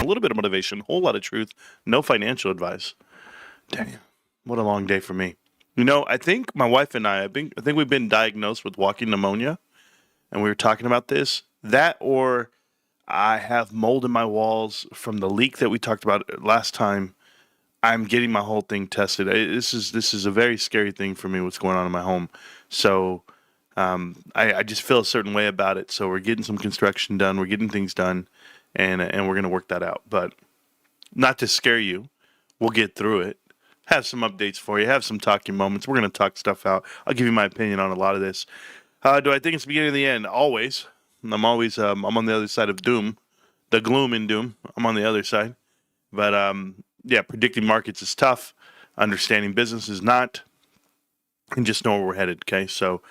a little bit of motivation, a whole lot of truth, no financial advice. Damn, what a long day for me. You know, I think my wife and I think we've been diagnosed with walking pneumonia, and we were talking about this. That or I have mold in my walls from the leak that we talked about last time. I'm getting my whole thing tested. This is a very scary thing for me. What's going on in my home? So I just feel a certain way about it. So we're getting some construction done. We're getting things done, and we're gonna work that out. But not to scare you, we'll get through it. Have some updates for you. Have some talking moments. We're gonna talk stuff out. I'll give you my opinion on a lot of this. Do I think it's the beginning of the end? Always. I'm always. I'm on the other side of doom, the gloom and doom. I'm on the other side. But yeah, predicting markets is tough. Understanding business is not. And just know where we're headed. Okay, so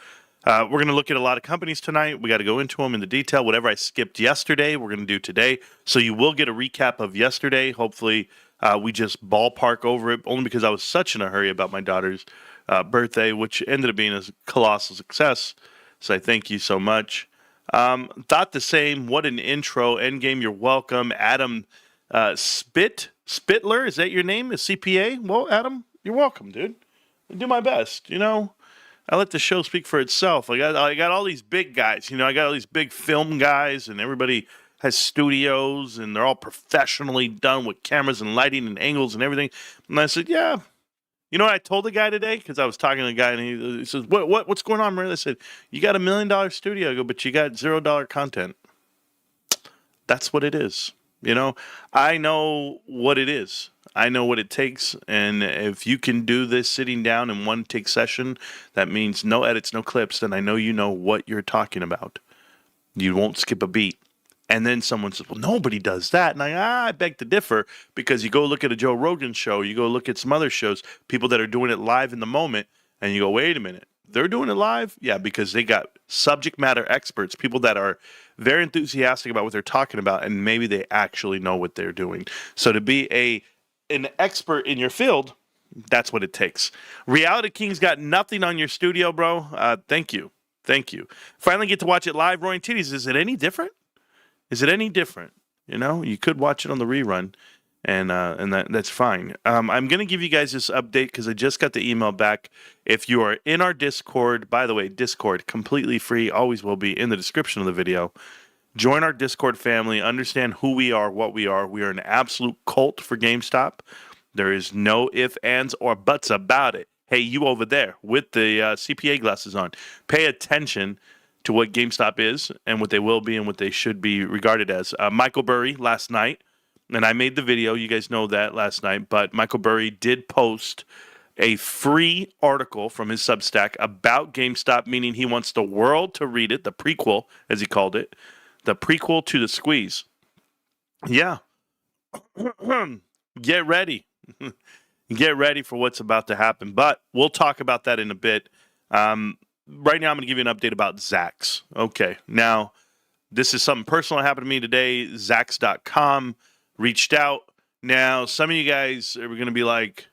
we're going to look at a lot of companies tonight. We got to go into them in the detail. Whatever I skipped yesterday, we're going to do today. So you will get a recap of yesterday. Hopefully, we just ballpark over it, only because I was such in a hurry about my daughter's birthday, which ended up being a colossal success. So I thank you so much. Thought the same. What an intro. Endgame, you're welcome. Adam Spittler, is that your name? A CPA? Well, Adam, you're welcome, dude. I do my best, you know. I let the show speak for itself. I got all these big guys, you know. I got all these big film guys, and everybody has studios, and they're all professionally done with cameras and lighting and angles and everything. And I said, yeah. You know what I told the guy today? Because I was talking to the guy, and he says, what's going on, man? I said, you got $1 million studio, I go, but you got $0 content. That's what it is. You know, I know what it is. I know what it takes. And if you can do this sitting down in one take session, that means no edits, no clips, then I know you know what you're talking about. You won't skip a beat. And then someone says, well, nobody does that. And I beg to differ, because you go look at a Joe Rogan show, you go look at some other shows, people that are doing it live in the moment, and you go, wait a minute, they're doing it live? Yeah, because they got subject matter experts, people that are very enthusiastic about what they're talking about, and maybe they actually know what they're doing. So to be an expert in your field, that's what it takes. Reality King's got nothing on your studio, bro. Thank you. Thank you. Finally get to watch it live. Roaring Titties, is it any different? Is it any different? You know, you could watch it on the rerun, and that's fine. I'm going to give you guys this update because I just got the email back. If you are in our Discord, by the way, Discord, completely free, always will be in the description of the video. Join our Discord family, understand who we are, what we are. We are an absolute cult for GameStop. There is no ifs, ands, or buts about it. Hey, you over there with the CPA glasses on, pay attention to what GameStop is and what they will be and what they should be regarded as. Michael Burry last night, and I made the video, you guys know that last night, but Michael Burry did post a free article from his Substack about GameStop, meaning he wants the world to read it, the prequel, as he called it, the prequel to the squeeze. Yeah. Get ready. Get ready for what's about to happen, but we'll talk about that in a bit. Right now, I'm going to give you an update about Zax. Okay, now, this is something personal that happened to me today. Zax.com reached out. Now, some of you guys are going to be like,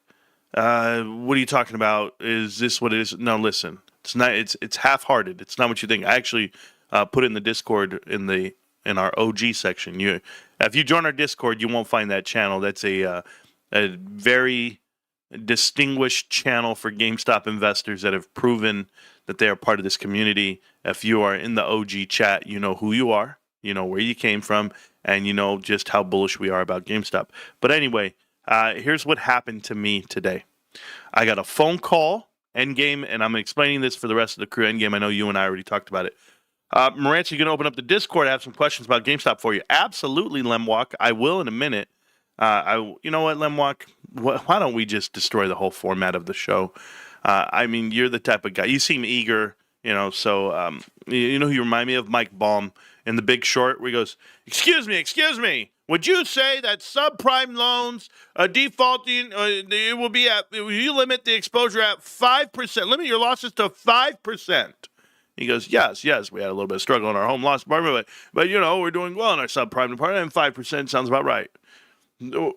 what are you talking about? Is this what it is? No, listen. It's not. It's half-hearted. It's not what you think. I actually put it in the Discord in our OG section. If you join our Discord, you won't find that channel. That's a very distinguished channel for GameStop investors that have proven that they are part of this community. If you are in the OG chat, you know who you are, you know where you came from, and you know just how bullish we are about GameStop. But anyway, here's what happened to me today. I got a phone call, Endgame, and I'm explaining this for the rest of the crew. Endgame, I know you and I already talked about it. Marantz, you going to open up the Discord? I have some questions about GameStop for you. Absolutely, Lemwalk. I will in a minute. You know what, Lemwalk? Why don't we just destroy the whole format of the show? I mean, you're the type of guy. You seem eager, you know. So, you know who you remind me of? Mike Baum in The Big Short, where he goes, excuse me. Would you say that subprime loans defaulting, it will be you limit the exposure at 5%? Limit your losses to 5%. He goes, yes. We had a little bit of struggle in our home loss department, but you know, we're doing well in our subprime department, and 5% sounds about right.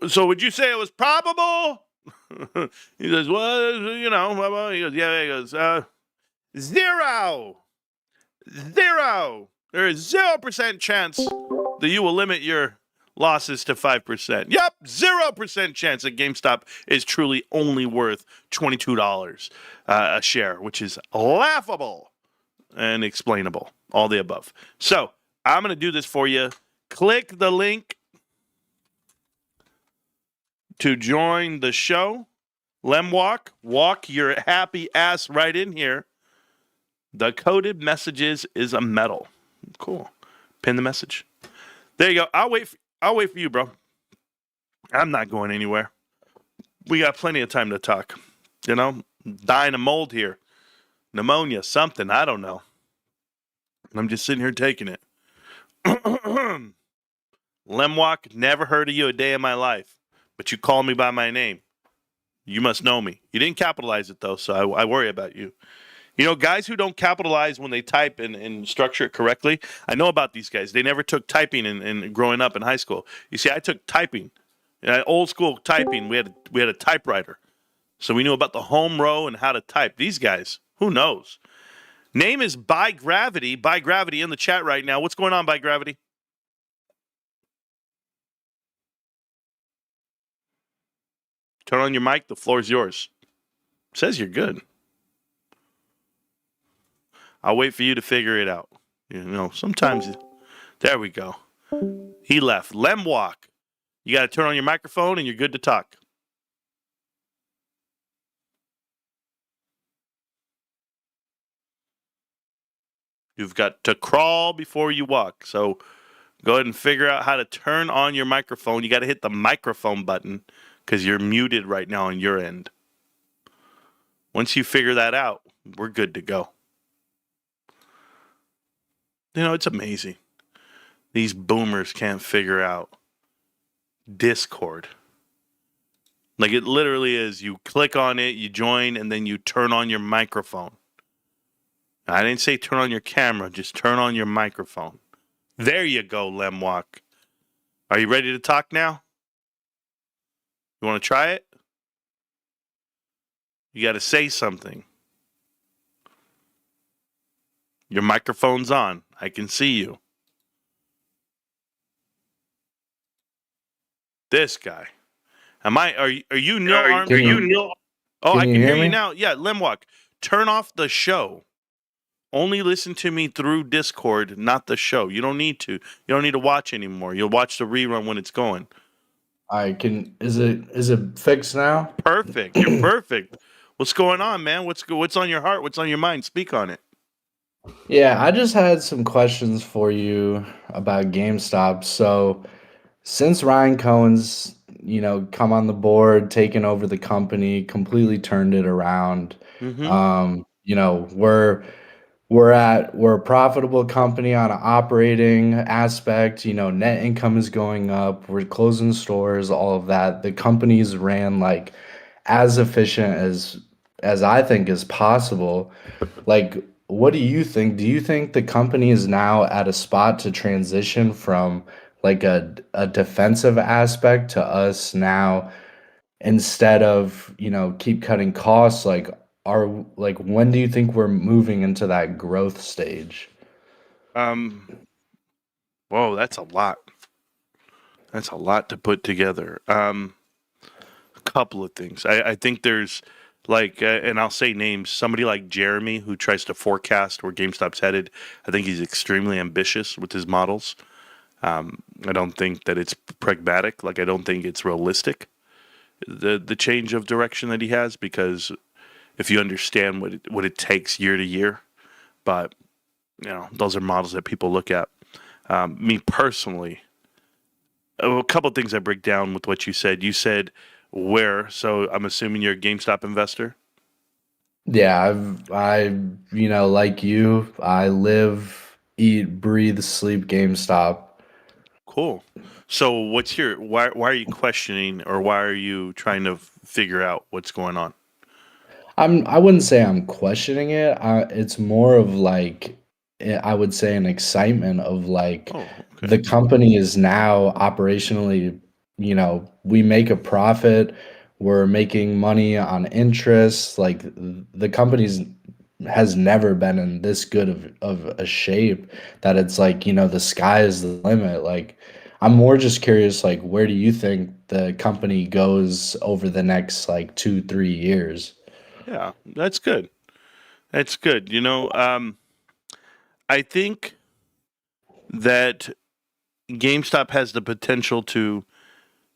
So would you say it was probable? He says, well, you know, he goes, yeah, he goes, 0. There is 0% chance that you will limit your losses to 5%. Yep, 0% chance that GameStop is truly only worth $22 a share, which is laughable and explainable. All the above. So I'm going to do this for you. Click the link to join the show. Walk your happy ass right in here. The coded messages is a medal. Cool. Pin the message. There you go. I'll wait for you, bro. I'm not going anywhere. We got plenty of time to talk. You know, dying of mold here. Pneumonia, something. I don't know. I'm just sitting here taking it. Lemwalk, never heard of you a day in my life, but you call me by my name. You must know me. You didn't capitalize it, though, so I worry about you. You know, guys who don't capitalize when they type and structure it correctly, I know about these guys. They never took typing in growing up in high school. You see, I took typing. Old school typing, we had a typewriter. So we knew about the home row and how to type. These guys, who knows? Name is By Gravity. By Gravity in the chat right now. What's going on, By Gravity? Turn on your mic. The floor is yours. Says you're good. I'll wait for you to figure it out. You know, sometimes. There we go. He left. Lemwalk. You got to turn on your microphone and you're good to talk. You've got to crawl before you walk. So go ahead and figure out how to turn on your microphone. You got to hit the microphone button because you're muted right now on your end. Once you figure that out, we're good to go. You know, it's amazing. These boomers can't figure out Discord. Like, it literally is, you click on it, you join, and then you turn on your microphone. I didn't say turn on your camera, just turn on your microphone. There you go, Lemwalk. Are you ready to talk now? You want to try it? You got to say something. Your microphone's on. I can see you. This guy. Are you Neil Armstrong? Oh, I can hear you now. Yeah, Lemwalk. Turn off the show. Only listen to me through Discord, not the show. You don't need to. You don't need to watch anymore. You'll watch the rerun when it's going. I can. Is it fixed now? Perfect. You're perfect. What's going on, man? What's on your heart? What's on your mind? Speak on it. Yeah, I just had some questions for you about GameStop. So, since Ryan Cohen's, come on the board, taken over the company, completely turned it around, Mm-hmm. we're a profitable company on an operating aspect. Net income is going up. We're closing stores, all of that. The company's ran like as efficient as I think is possible. Like, what do you think? Do you think the company is now at a spot to transition from like a defensive aspect to us now, instead of, keep cutting costs? When do you think we're moving into that growth stage? Whoa, that's a lot. That's a lot to put together. A couple of things. I think there's and I'll say names. Somebody like Jeremy who tries to forecast where GameStop's headed. I think he's extremely ambitious with his models. I don't think that it's pragmatic. Like, I don't think it's realistic, the change of direction that he has, because if you understand what it takes year to year, but those are models that people look at. Me personally, a couple of things I break down with what you said. You said where, so I'm assuming you're a GameStop investor. Yeah, like you, I live, eat, breathe, sleep GameStop. Cool. So why are you questioning, or why are you trying to figure out what's going on? I wouldn't say I'm questioning it. It's more of like, I would say, an excitement of like, Oh, the okay. company is now operationally, we make a profit, we're making money on interest. Like, the company's has never been in this good of a shape, that it's like, the sky is the limit. Like, I'm more just curious, like, where do you think the company goes over the next like 2, 3 years? Yeah, that's good. That's good. I think that GameStop has the potential to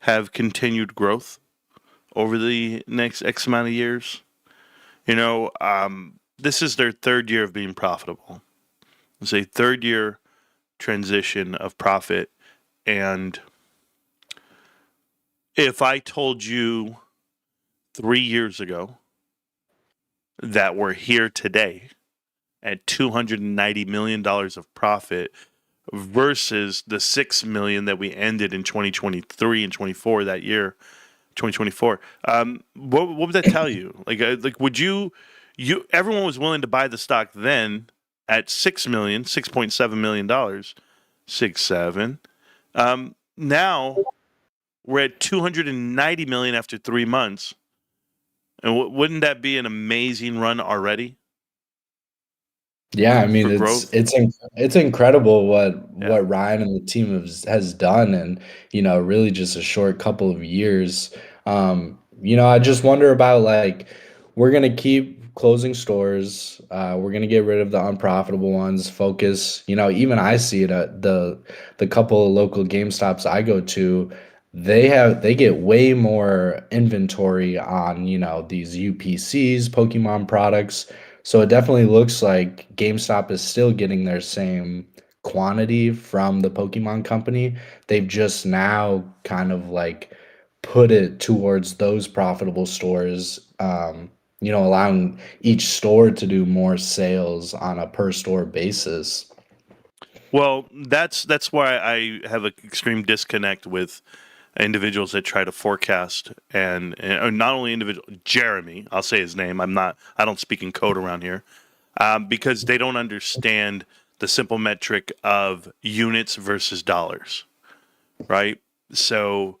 have continued growth over the next X amount of years. This is their third year of being profitable. It's a third year transition of profit. And if I told you 3 years ago that we're here today at $290 million of profit versus the 6 million that we ended in 2023 and 24 that year, 2024, what would that tell you? Like would you everyone was willing to buy the stock then at 6 million, $6.7 million, 6 7. Now we're at 290 million after 3 months, and wouldn't that be an amazing run already Yeah, I mean for growth? it's incredible Yeah. what Ryan and the team has done, and really just a short couple of years. I just wonder about, like, we're gonna keep closing stores. We're gonna get rid of the unprofitable ones. Focus. Even I see it at the couple of local GameStops I go to. They get way more inventory on these UPCs, Pokemon products, so it definitely looks like GameStop is still getting their same quantity from the Pokemon Company. They've just now kind of like put it towards those profitable stores, allowing each store to do more sales on a per store basis. Well, that's why I have an extreme disconnect with individuals that try to forecast and not only individual Jeremy, I'll say his name. I don't speak in code around here, because they don't understand the simple metric of units versus dollars, right? So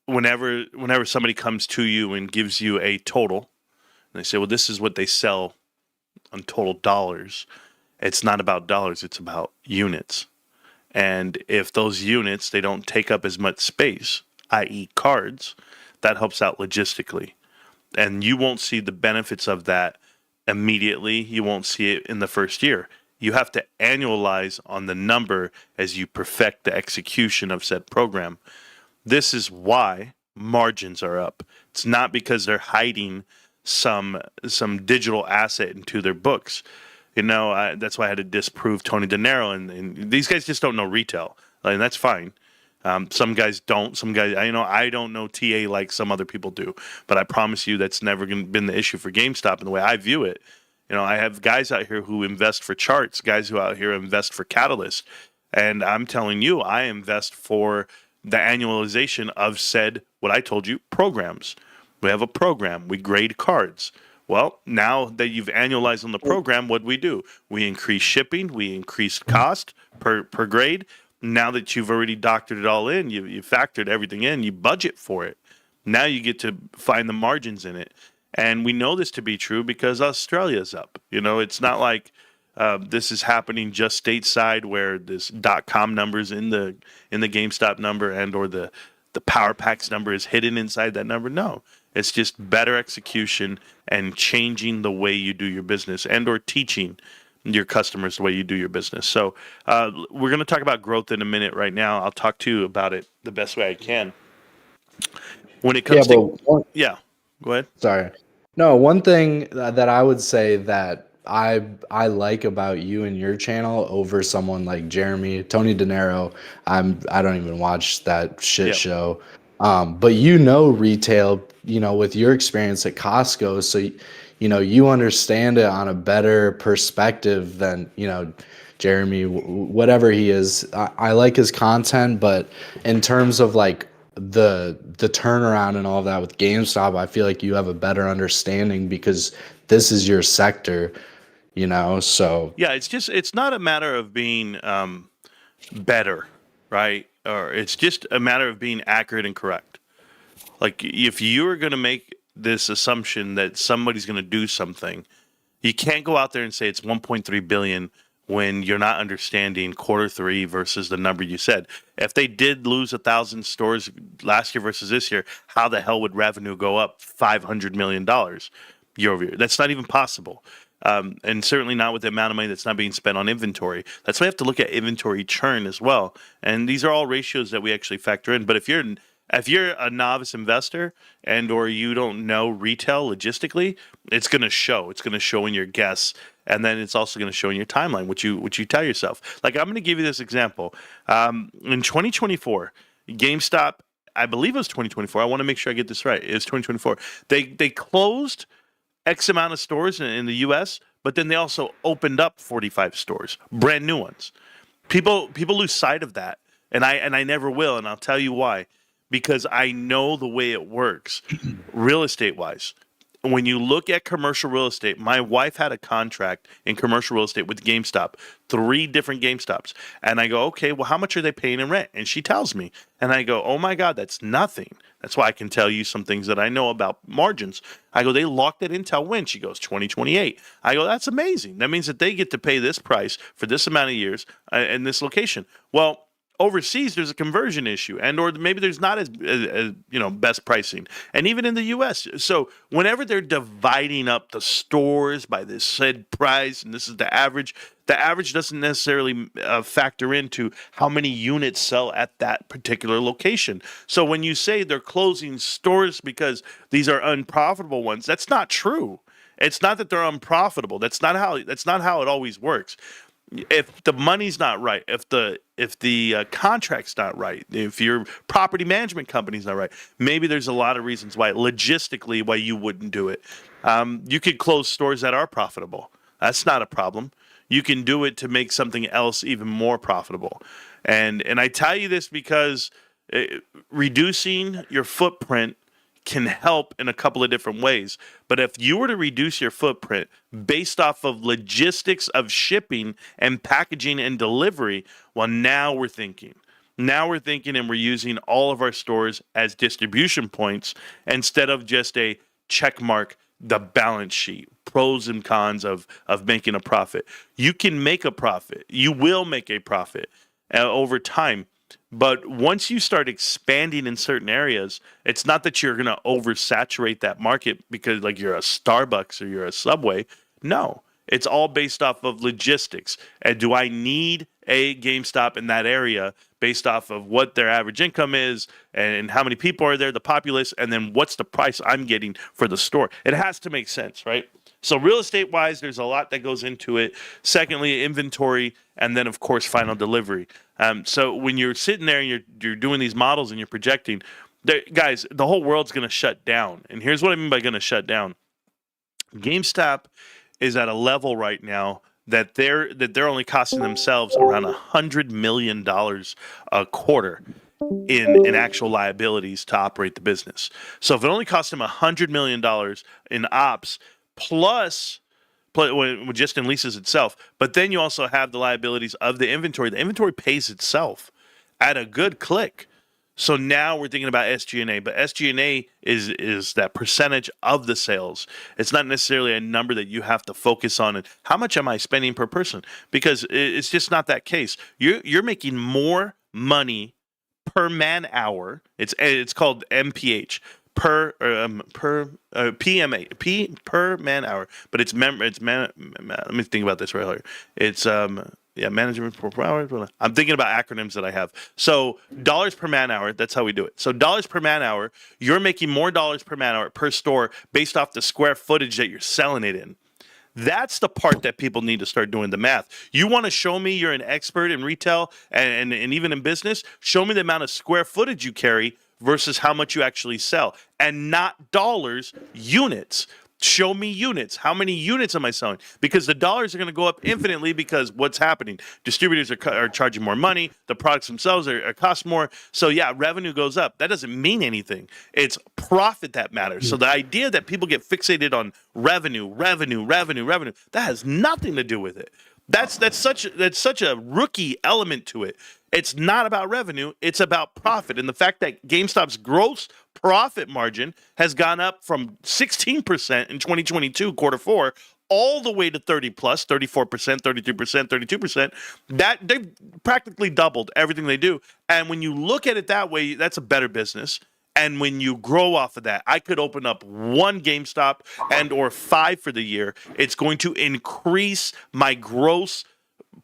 whenever somebody comes to you and gives you a total, and they say, well, this is what they sell on total dollars. It's not about dollars; it's about units. And if those units they don't take up as much space, i.e., cards, that helps out logistically. And you won't see the benefits of that immediately. You won't see it in the first year. You have to annualize on the number as you perfect the execution of said program. This is why margins are up. It's not because they're hiding some digital asset into their books. That's why I had to disprove Tony De Niro, and these guys just don't know retail, and that's fine. Some guys don't. Some guys, I don't know TA like some other people do, but I promise you that's never been the issue for GameStop in the way I view it. I have guys out here who invest for charts, guys who out here invest for Catalyst, and I'm telling you, I invest for the annualization of said what I told you programs. We have a program. We grade cards. Well, now that you've annualized on the program, what do? We increase shipping, we increase cost per grade. Now that you've already doctored it all in, you factored everything in, you budget for it. Now you get to find the margins in it. And we know this to be true because Australia's up. It's not like this is happening just stateside where this .com number is in the GameStop number and or the Power Packs number is hidden inside that number. No, it's just better execution and changing the way you do your business and or teaching your customers the way you do your business. So we're going to talk about growth in a minute. Right now, I'll talk to you about it the best way I can. When it Yeah, comes but to yeah, go ahead. sorry. No, one thing that I would say that I like about you and your channel over someone like Jeremy, Tony De Niro, I don't even watch that shit Yeah. show. But retail, with your experience at Costco, so you understand it on a better perspective than, Jeremy, whatever he is. I like his content, but in terms of like the turnaround and all of that with GameStop, I feel like you have a better understanding because this is your sector, so Yeah, it's not a matter of being better, right? Or it's just a matter of being accurate and correct. Like if you're going to make this assumption that somebody's going to do something, you can't go out there and say it's 1.3 billion when you're not understanding quarter three versus the number you said. If they did lose 1,000 stores last year versus this year, how the hell would revenue go up $500 million year over year? That's not even possible. And certainly not with the amount of money that's not being spent on inventory. That's why we have to look at inventory churn as well. And these are all ratios that we actually factor in. But if you're a novice investor and or you don't know retail logistically, it's going to show. It's going to show in your guess, and then it's also going to show in your timeline, which you tell yourself. Like, I'm going to give you this example. In 2024, GameStop, I believe it was 2024. I want to make sure I get this right. It was 2024. They closed X amount of stores in the U.S., but then they also opened up 45 stores, brand new ones. People lose sight of that, and I never will, and I'll tell you why. Because I know the way it works, real estate wise. When you look at commercial real estate, my wife had a contract in commercial real estate with GameStop, 3 different GameStops. And I go, okay, well, how much are they paying in rent? And she tells me, and I go, oh my God, that's nothing. That's why I can tell you some things that I know about margins. I go, they locked it in till when? She goes, 2028. I go, that's amazing. That means that they get to pay this price for this amount of years in this location. Well, overseas, there's a conversion issue, and or maybe there's not as best pricing, and even in the U.S. So whenever they're dividing up the stores by this said price, and this is the average doesn't necessarily factor into how many units sell at that particular location. So when you say they're closing stores because these are unprofitable ones, that's not true. It's not that they're unprofitable. That's not how it always works. If the money's not right, if the contract's not right, if your property management company's not right, maybe there's a lot of reasons why logistically why you wouldn't do it. You could close stores that are profitable. That's not a problem. You can do it to make something else even more profitable. And I tell you this because reducing your footprint can help in a couple of different ways. But if you were to reduce your footprint based off of logistics of shipping and packaging and delivery, well, now we're thinking. Now we're thinking, and we're using all of our stores as distribution points instead of just a check mark, the balance sheet, pros and cons of making a profit. You can make a profit. You will make a profit over time. But once you start expanding in certain areas, it's not that you're going to oversaturate that market because like you're a Starbucks or you're a Subway. No, it's all based off of logistics. And do I need a GameStop in that area based off of what their average income is and how many people are there, the populace, and then what's the price I'm getting for the store? It has to make sense, right? So real estate wise, there's a lot that goes into it. Secondly, inventory, and then of course final delivery. So when you're sitting there and you're doing these models and you're projecting, guys, the whole world's going to shut down. And here's what I mean by going to shut down. GameStop is at a level right now that they're only costing themselves around $100 million a quarter in actual liabilities to operate the business. So if it only costs them $100 million in ops plus just in leases itself, but then you also have the liabilities of the inventory. The inventory pays itself at a good click. So now we're thinking about SG&A, but SG&A is that percentage of the sales. It's not necessarily a number that you have to focus on. And how much am I spending per person? Because it's just not that case. You're making more money per man hour. It's called MPH. Per PMA per man hour, but let me think about this right here. It's management per hour. I'm thinking about acronyms that I have. So dollars per man hour, that's how we do it. So dollars per man hour, you're making more dollars per man hour per store based off the square footage that you're selling it in. That's the part that people need to start doing the math. You want to show me you're an expert in retail and even in business? Show me the amount of square footage you carry versus how much you actually sell, and not dollars, units. Show me units. How many units am I selling? Because the dollars are going to go up infinitely because what's happening? Distributors are charging more money. The products themselves are cost more. So yeah, revenue goes up. That doesn't mean anything. It's profit that matters. So the idea that people get fixated on revenue, that has nothing to do with it. That's such a rookie element to it. It's not about revenue, it's about profit. And the fact that GameStop's gross profit margin has gone up from 16% in 2022 quarter 4 all the way to 30 plus, 34%, 33%, 32%. That they've practically doubled everything they do. And when you look at it that way, that's a better business. And when you grow off of that, I could open up one GameStop and or 5 for the year. It's going to increase my gross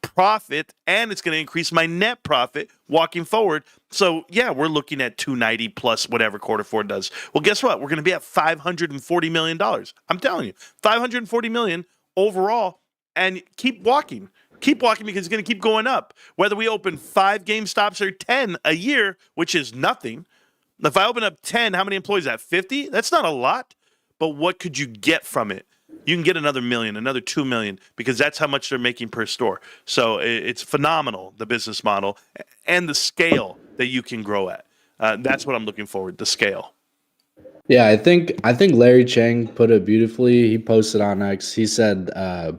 profit and it's going to increase my net profit walking forward. So yeah, we're looking at 290 plus whatever quarter four does. Well, guess what? We're going to be at $540 million. I'm telling you, 540 million overall, and keep walking. Keep walking because it's going to keep going up. Whether we open 5 GameStops or 10 a year, which is nothing. If I open up 10, how many employees? At 50? That's not a lot. But what could you get from it? You can get another million, another 2 million, because that's how much they're making per store. So it's phenomenal, the business model and the scale that you can grow at. That's what I'm looking forward, the scale. Yeah, I think Larry Chang put it beautifully. He posted on X. He said,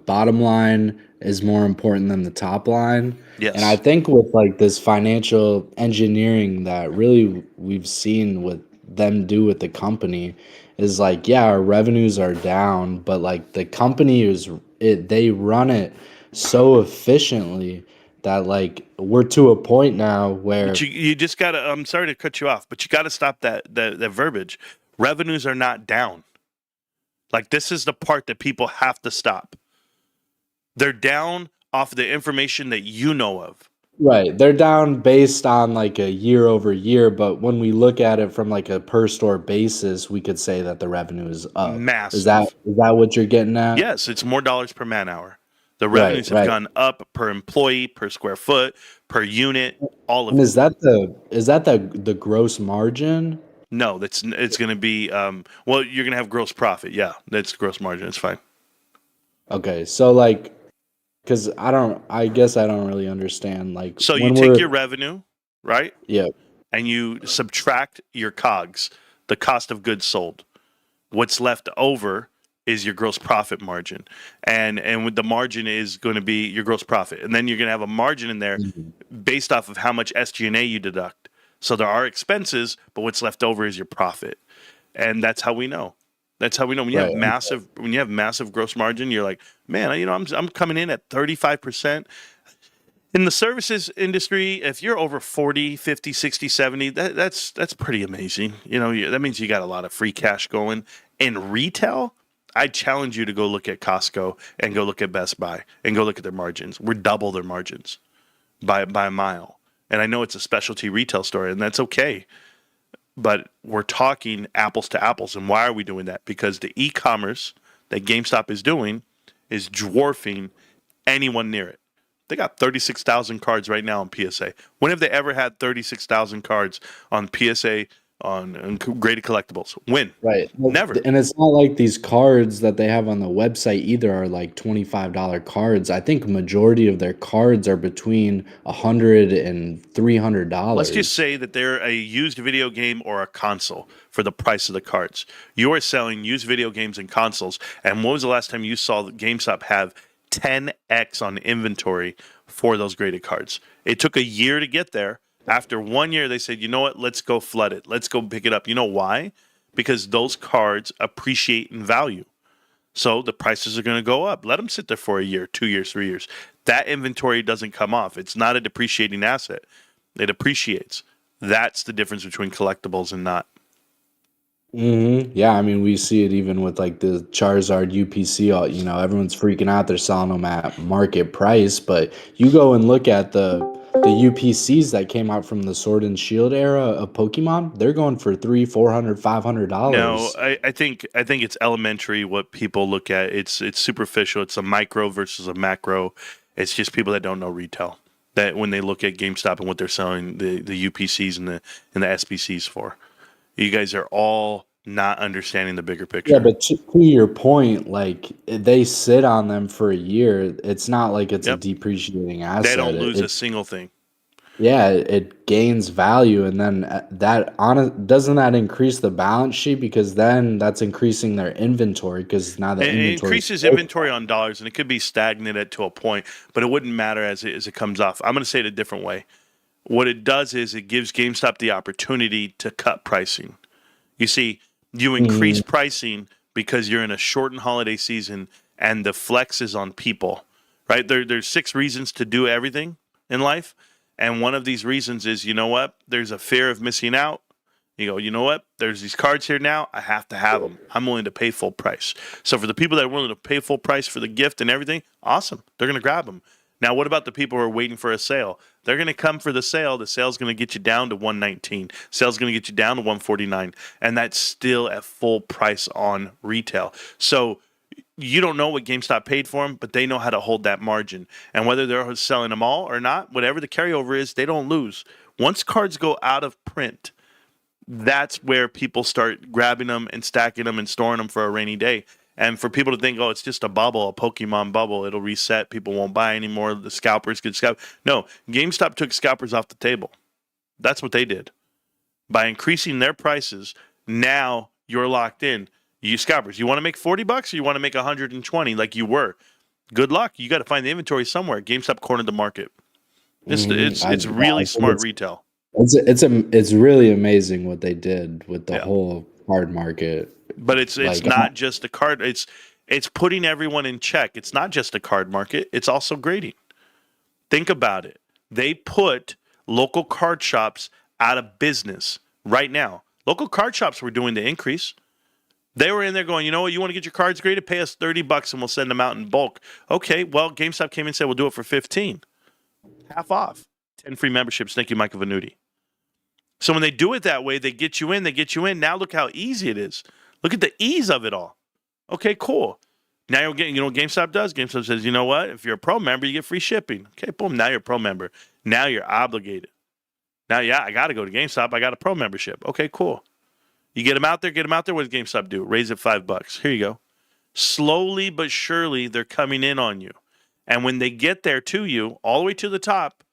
"Bottom line is more important than the top line." And I Yes. think with like this financial engineering that really we've seen with them do with the company is like, yeah, our revenues are down, but like the company they run it so efficiently that like we're to a point now But where you just got to, I'm sorry to cut you off, but you got to stop that verbiage. Revenues are not down. Like, this is the part that people have to stop. They're down off of the information that you know of. right, they're down based on like a year over year, but when we look at it from like a per store basis, we could say that the revenue is up. Is that Massive. is that what you're getting at? Yes, it's more dollars per man hour. The Right, revenues have right. gone up per employee, per square foot, per unit, all of And it. is that the gross margin? No, it's going to be well, you're going to have gross profit. Yeah, that's gross margin. It's fine. Okay, so like, because I guess I don't really understand like So you when take we're your revenue, right? yeah, And you subtract your COGS, the cost of goods sold. What's left over is your gross profit margin, and with the margin is going to be your gross profit, and then you're going to have a margin in there mhm, based off of how much SG&A you deduct. So there are expenses, but what's left over is your profit, and that's how we know. That's how we know when you have right, massive gross margin. You're like, man, I'm coming in at 35%. In the services industry, if you're over 40, 50, 60, 70, that's pretty amazing. That means you got a lot of free cash going. In retail, I challenge you to go look at Costco and go look at Best Buy and go look at their margins. We're double their margins by a mile. And I know it's a specialty retail store, and that's okay. But we're talking apples to apples. And why are we doing that? Because the e-commerce that GameStop is doing is dwarfing anyone near it. They got 36,000 cards right now on PSA. When have they ever had 36,000 cards on PSA on graded collectibles? When? right. Never. And it's not like these cards that they have on the website either are like $25 cards. I think majority of their cards are between $100 and Let's just $300. say that they're a used video game or a console for the price of the cards. You are selling used video games and consoles. And when was the last time you saw GameStop have 10x on inventory for those graded cards? It took a year to get there. After 1 year, they said, you know what? Let's go flood it. Let's go pick it up. You know why? Because those cards appreciate in value. So the prices are going to go up. Let them sit there for a year, 2 years, 3 years. That inventory doesn't come off. It's not a depreciating asset. It appreciates. That's the difference between collectibles and not. Yeah, I mean, we see it even with like the Charizard UPC. Everyone's freaking out. They're selling them at market price, but you go and look at the UPCs that came out from the Sword and Shield era of Pokemon. They're going for 300, 400, No, $500. I think it's elementary what people look at. It's superficial. It's a micro versus a macro. It's just people that don't know retail. That when they look at GameStop and what they're selling the UPCs and the SBCs for. You guys are all not understanding the bigger Yeah, picture. but to your point, like they sit on them for a year. It's not like it's a Yep. depreciating They asset. don't It, lose a it single thing. Yeah, it gains value, and then that on doesn't that increase the balance sheet because then that's increasing their inventory because now the It inventory is increases worth inventory on dollars, and it could be stagnant at to a point, but it wouldn't matter as it comes off. I'm going to say it a different way. What it does is it gives GameStop the opportunity to cut pricing. You see, you increase Mhm. pricing because you're in a shortened holiday season and the flex is on people, right? There's 6 reasons to do everything in life. And one of these reasons is, you know what? There's a fear of missing out. You go, you know what? There's these cards here now. I have to have them. I'm willing to pay full price. So for the people that are willing to pay full price for the gift and everything, awesome. They're going to grab them. Now, what about the people who are waiting for a sale? They're going to come for the sale. The sale's going to get you down to $119. Sale's going to get you down to $149. And that's still at full price on retail. So you don't know what GameStop paid for them, but they know how to hold that margin. And whether they're selling them all or not, whatever the carryover is, they don't lose. Once cards go out of print, that's where people start grabbing them and stacking them and storing them for a rainy day. And for people to think, oh, it's just a bubble, a Pokemon bubble, it'll reset, people won't buy anymore, the scalpers get scalped. No, GameStop took scalpers off the table. That's what they did. By increasing their prices, now you're locked in. You scalpers, you want to make $40 or you want to make 120 like you were? Good luck. You got to find the inventory somewhere. GameStop cornered the market. It's really smart retail. It's really amazing what they did with the whole card market. But it's not just a card. It's putting everyone in check. It's not just a card market. It's also grading. Think about it. They put local card shops out of business right now. Local card shops were doing the increase. They were in there going, you know what, you want to get your cards graded? Pay us $30 and we'll send them out in bulk. Okay, well, GameStop came in and said, we'll do it for $15. Half off. 10 free memberships. Thank you, Michael Venuti. So when they do it that way, they get you in. Now look how easy it is. Look at the ease of it all. Okay, cool. Now you're getting, you know what GameStop does? GameStop says, you know what? If you're a pro member, you get free shipping. Okay, boom. Now you're a pro member. Now you're obligated. Now, yeah, I got to go to GameStop. I got a pro membership. Okay, cool. You get them out there. What does GameStop do? Raise it $5. Here you go. Slowly but surely, they're coming in on you. And when they get there to you, all the way to the top,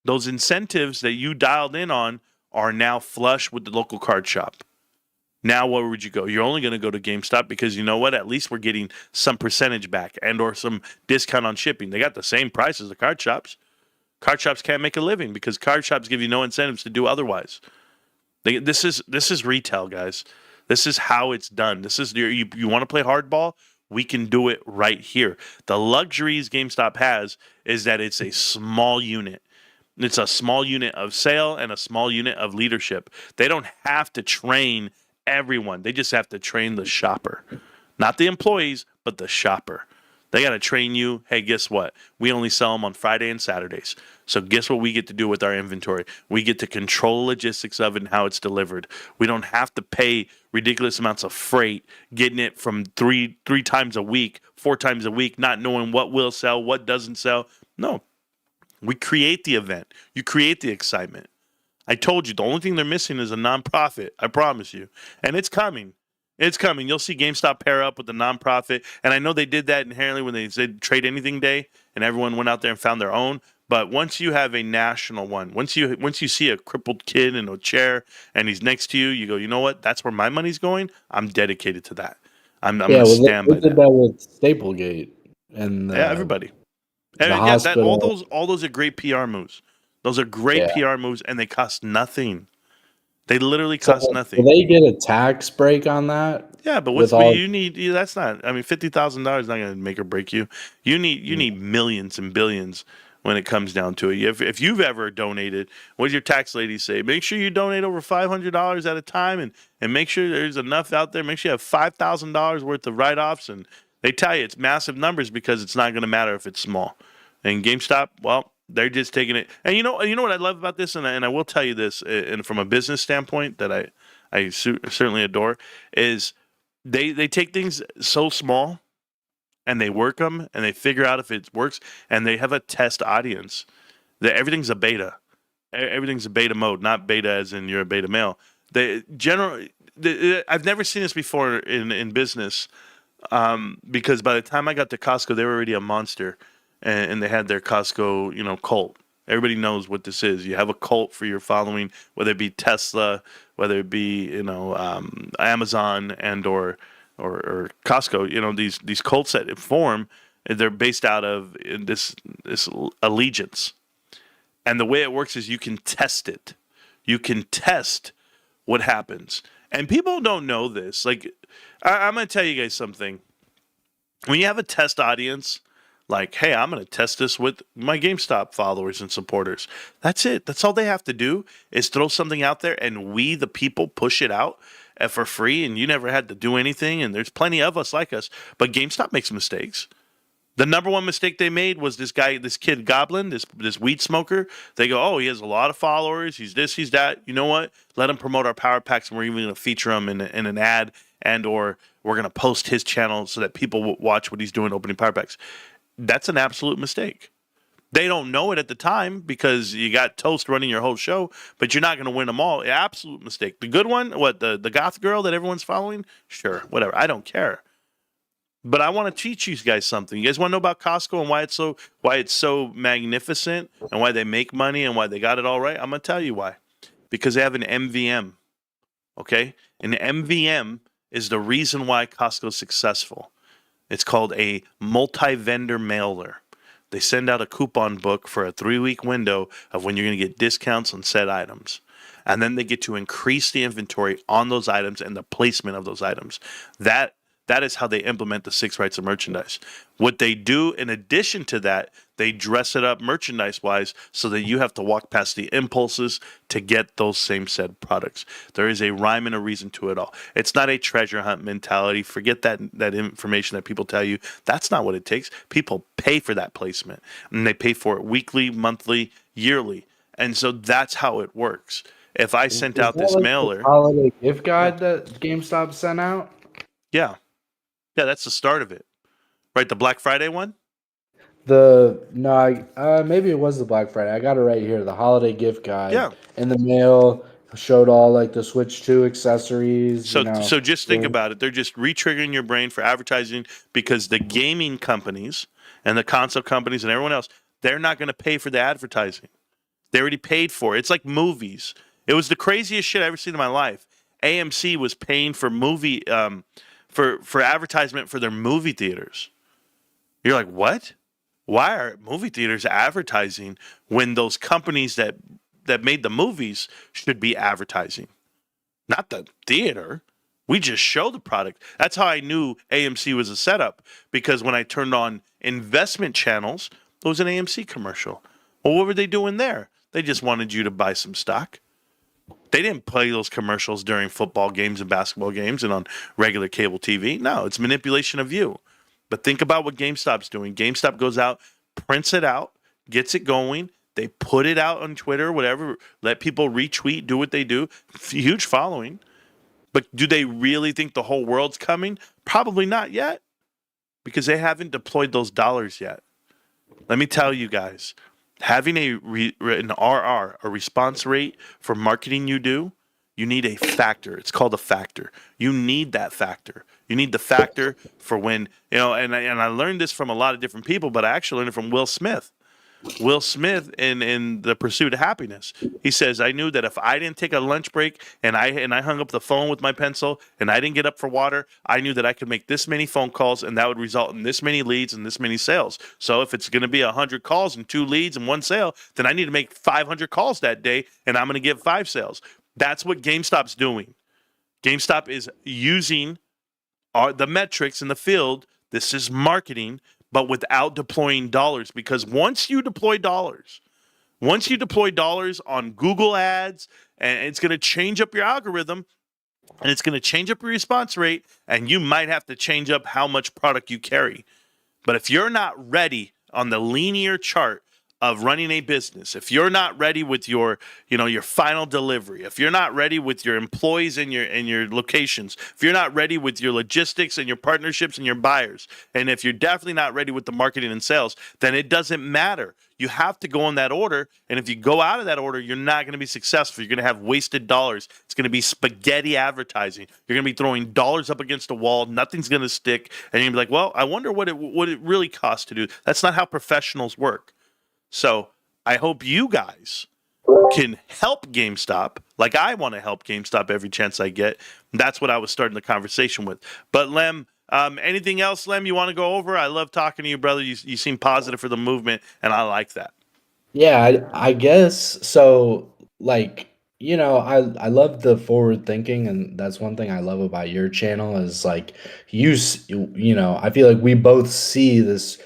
those incentives that you dialed in on are now flush with the local card shop. Now, where would you go? You're only going to go to GameStop because you know what? At least we're getting some percentage back and or some discount on shipping. They got the same price as the card shops. Card shops can't make a living because card shops give you no incentives to do otherwise. This is retail, guys. This is how it's done. This is you want to play hardball? We can do it right here. The luxuries GameStop has is that it's a small unit. It's a small unit of sale and a small unit of leadership. They don't have to train everyone. They just have to train the shopper. Not the employees, but the shopper. They got to train you. Hey, guess what? We only sell them on Friday and Saturdays. So guess what we get to do with our inventory? We get to control the logistics of it and how it's delivered. We don't have to pay ridiculous amounts of freight, getting it from three times a week, 4 times a week, not knowing what will sell, what doesn't sell. No. We create the event. You create the excitement. I told you, the only thing they're missing is a nonprofit. I promise you. And it's coming. It's coming. You'll see GameStop pair up with the nonprofit. And I know they did that inherently when they said Trade Anything Day and everyone went out there and found their own. But once you have a national one, once you see a crippled kid in a chair and he's next to you, you go, you know what? That's where my money's going. I'm dedicated to that. I'm going to stand by that. They did that with Staplegate and everybody. The hospital. All those are great PR moves. Those are great PR moves, and they cost nothing. They literally cost nothing. Will they get a tax break on that? Yeah, but you need? That's not. I mean, $50,000 is not going to make or break you. You need millions and billions when it comes down to it. If you've ever donated, what does your tax lady say? Make sure you donate over $500 at a time, and make sure there's enough out there. Make sure you have $5,000 worth of write-offs, and they tell you it's massive numbers because it's not going to matter if it's small. And GameStop, well, they're just taking it. And you know what I love about this, and I will tell you this, and from a business standpoint that I certainly adore, is they take things so small, and they work them, and they figure out if it works, and they have a test audience. That everything's a beta. Everything's a beta mode, not beta as in you're a beta male. I've never seen this before in business, because by the time I got to Costco, they were already a monster. And they had their Costco, cult. Everybody knows what this is. You have a cult for your following, whether it be Tesla, whether it be Amazon and or Costco. These cults that form, they're based out of this allegiance. And the way it works is you can test it. You can test what happens. And people don't know this. Like, I'm going to tell you guys something. When you have a test audience, like, hey, I'm going to test this with my GameStop followers and supporters. That's it. That's all they have to do is throw something out there, and we, the people, push it out for free, and you never had to do anything. And there's plenty of us like us, but GameStop makes mistakes. The number one mistake they made was this guy, this kid Goblin, this weed smoker. They go, oh, he has a lot of followers. He's this, he's that. You know what? Let him promote our power packs, and we're even going to feature him in an ad, and or we're going to post his channel so that people will watch what he's doing opening power packs. That's an absolute mistake. They don't know it at the time because you got Toast running your whole show, but you're not going to win them all. Absolute mistake. The good one, what the goth girl that everyone's following? Sure, whatever. I don't care. But I want to teach you guys something. You guys want to know about Costco and why it's so magnificent and why they make money and why they got it all right? I'm gonna tell you why. Because they have an MVM. Okay? An MVM is the reason why Costco is successful. It's called a multi-vendor mailer. They send out a coupon book for a 3-week window of when you're going to get discounts on said items. And then they get to increase the inventory on those items and the placement of those items. That is how they implement the 6 rights of merchandise. What they do in addition to that, they dress it up merchandise-wise so that you have to walk past the impulses to get those same said products. There is a rhyme and a reason to it all. It's not a treasure hunt mentality. Forget that information that people tell you. That's not what it takes. People pay for that placement, and they pay for it weekly, monthly, yearly. And so that's how it works. If I sent out this mailer, holiday gift guide that GameStop sent out. Yeah, that's the start of it, right? The Black Friday one. Maybe it was the Black Friday. I got it right here. The holiday gift guide. Yeah. In the mail showed all like the Switch 2 accessories. So just think about it. They're just re-triggering your brain for advertising because the gaming companies and the console companies and everyone else, they're not going to pay for the advertising. They already paid for it. It's like movies. It was the craziest shit I've ever seen in my life. AMC was paying for movie for advertisement for their movie theaters. You're like, what? Why are movie theaters advertising when those companies that made the movies should be advertising? Not the theater. We just show the product. That's how I knew AMC was a setup, because when I turned on investment channels, there was an AMC commercial. Well, what were they doing there? They just wanted you to buy some stock. They didn't play those commercials during football games and basketball games and on regular cable TV. No, it's manipulation of you. But think about what GameStop's doing. GameStop goes out, prints it out, gets it going. They put it out on Twitter, whatever, let people retweet, do what they do. Huge following. But do they really think the whole world's coming? Probably not yet, because they haven't deployed those dollars yet. Let me tell you guys, having an RR, a response rate for marketing you do, you need a factor. It's called a factor. You need that factor. You need the factor for when, and I learned this from a lot of different people, but I actually learned it from Will Smith. Will Smith in The Pursuit of Happiness. He says, I knew that if I didn't take a lunch break and I hung up the phone with my pencil and I didn't get up for water, I knew that I could make this many phone calls and that would result in this many leads and this many sales. So if it's going to be 100 calls and 2 leads and 1 sale, then I need to make 500 calls that day and I'm going to get 5 sales. That's what GameStop's doing. GameStop is using the metrics in the field. This is marketing, but without deploying dollars, because once you deploy dollars on Google ads, and it's going to change up your algorithm and it's going to change up your response rate, and you might have to change up how much product you carry. But if you're not ready on the linear chart of running a business, if you're not ready with your final delivery, if you're not ready with your employees and your locations, if you're not ready with your logistics and your partnerships and your buyers, and if you're definitely not ready with the marketing and sales, then it doesn't matter. You have to go in that order, and if you go out of that order, you're not going to be successful. You're going to have wasted dollars. It's going to be spaghetti advertising. You're going to be throwing dollars up against a wall. Nothing's going to stick, and you're going to be like, well, I wonder what it really costs to do. That's not how professionals work. So I hope you guys can help GameStop like I want to help GameStop every chance I get. That's what I was starting the conversation with. But Lem, anything else, Lem, you want to go over? I love talking to you, brother. You seem positive for the movement, and I like that. Yeah, I guess so. Like, I love the forward thinking, and that's one thing I love about your channel is like I feel like we both see this.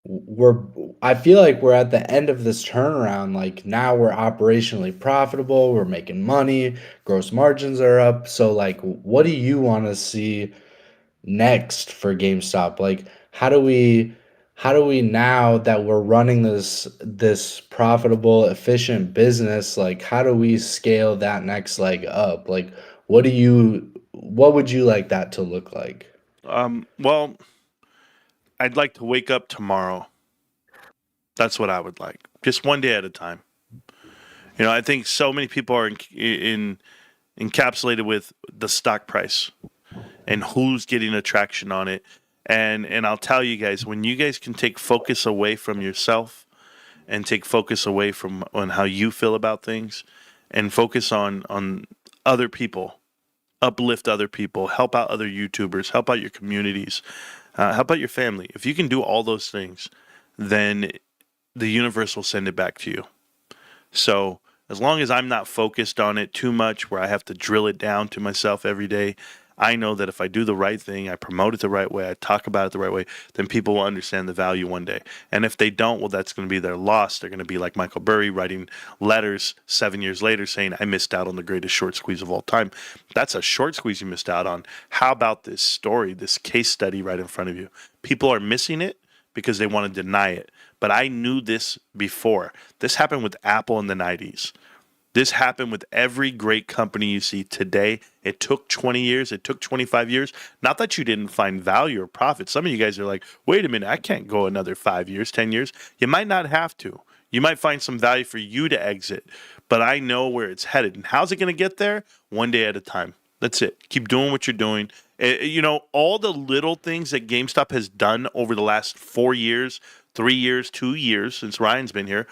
We're I feel like we're at the end of this turnaround. Like now we're operationally profitable, we're making money, gross margins are up. So like, what do you want to see next for GameStop? Like, how do we now that we're running this profitable, efficient business, like how do we scale that next leg up? Like, what would you like that to look like? Well, I'd like to wake up tomorrow. That's what I would like. Just one day at a time. I think so many people are encapsulated with the stock price and who's getting attraction on it. And I'll tell you guys, when you guys can take focus away from yourself and take focus away from on how you feel about things and focus on other people, uplift other people, help out other YouTubers, help out your communities, help out your family. If you can do all those things, then the universe will send it back to you. So as long as I'm not focused on it too much, where I have to drill it down to myself every day, I know that if I do the right thing, I promote it the right way, I talk about it the right way, then people will understand the value one day. And if they don't, well, that's going to be their loss. They're going to be like Michael Burry writing letters 7 years later saying, I missed out on the greatest short squeeze of all time. That's a short squeeze you missed out on. How about this story, this case study right in front of you? People are missing it because they want to deny it. But I knew this before. This happened with Apple in the 90s. This happened with every great company you see today. It took 20 years. It took 25 years. Not that you didn't find value or profit. Some of you guys are like, wait a minute, I can't go another 5 years, 10 years. You might not have to. You might find some value for you to exit. But I know where it's headed. And how's it going to get there? One day at a time. That's it. Keep doing what you're doing. All the little things that GameStop has done over the last 4 years, 3 years, 2 years since Ryan's been here,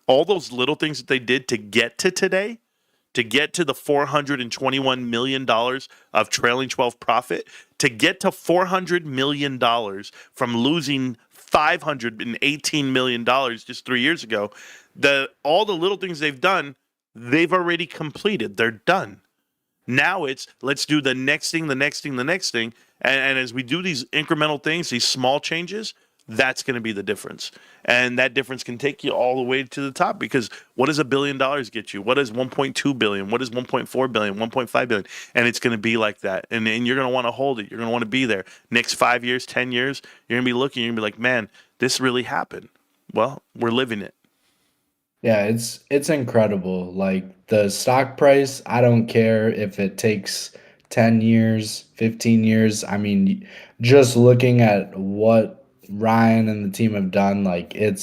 all those little things that they did to get to today, to get to the $421 million of trailing 12 profit, to get to $400 million from losing $518 million just 3 years ago, all the little things they've done, they've already completed. They're done. Now it's let's do the next thing, the next thing, the next thing. And as we do these incremental things, these small changes, that's going to be the difference. And that difference can take you all the way to the top because what does $1 billion get you? What does 1.2 billion? What is 1.4 billion? 1.5 billion? And it's going to be like that. And you're going to want to hold it. You're going to want to be there. Next 5 years, 10 years, you're going to be looking, you're going to be like, man, this really happened. Well, we're living it. Yeah, it's incredible. Like the stock price, I don't care if it takes 10 years, 15 years. I mean, just looking at what Ryan and the team have done, like I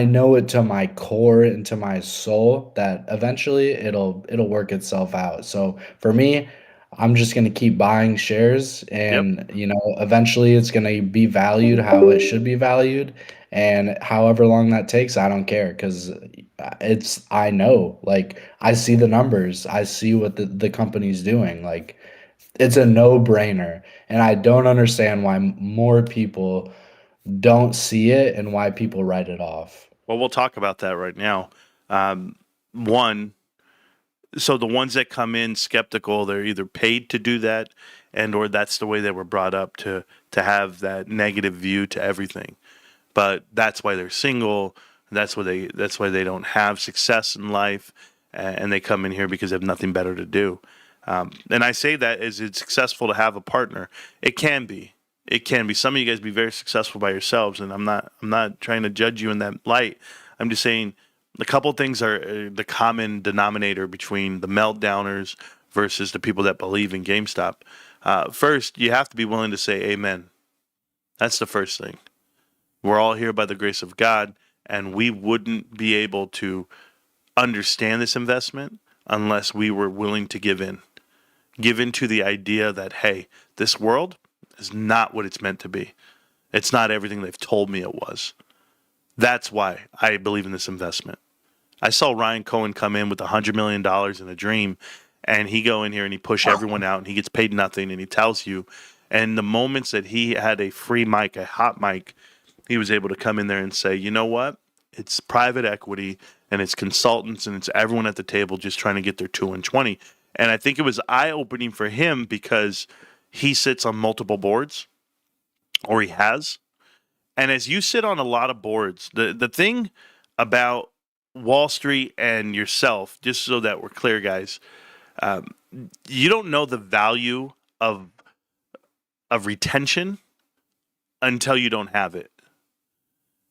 know it to my core and to my soul that eventually it'll work itself out. So for me, I'm just gonna keep buying shares Yep. and eventually it's gonna be valued how it should be valued. And however long that takes, I don't care because I know, like, I see the numbers, I see what the company's doing. Like, it's a no-brainer. And I don't understand why more people don't see it and why people write it off. Well, we'll talk about that right now. Um, one, so the ones that come in skeptical, they're either paid to do that and or that's the way they were brought up to have that negative view to everything. But that's why they're single. That's why they don't have success in life, and they come in here because they have nothing better to do. And I say that as it's successful to have a partner. It can be. It can be. Some of you guys be very successful by yourselves, and I'm not trying to judge you in that light. I'm just saying a couple of things are the common denominator between the meltdowners versus the people that believe in GameStop. First, you have to be willing to say amen. That's the first thing. We're all here by the grace of God, and we wouldn't be able to understand this investment unless we were willing to give in. Give in to the idea that, hey, this world is not what it's meant to be. It's not everything they've told me it was. That's why I believe in this investment. I saw Ryan Cohen come in with $100 million in a dream, and he go in here and he push everyone out, and he gets paid nothing, and he tells you. And the moments that he had a free mic, a hot mic, he was able to come in there and say, you know what? It's private equity, and it's consultants and it's everyone at the table just trying to get their 2 and 20. And I think it was eye-opening for him because he sits on multiple boards, or he has. And as you sit on a lot of boards, the thing about Wall Street and yourself, just so that we're clear, guys, you don't know the value of retention until you don't have it.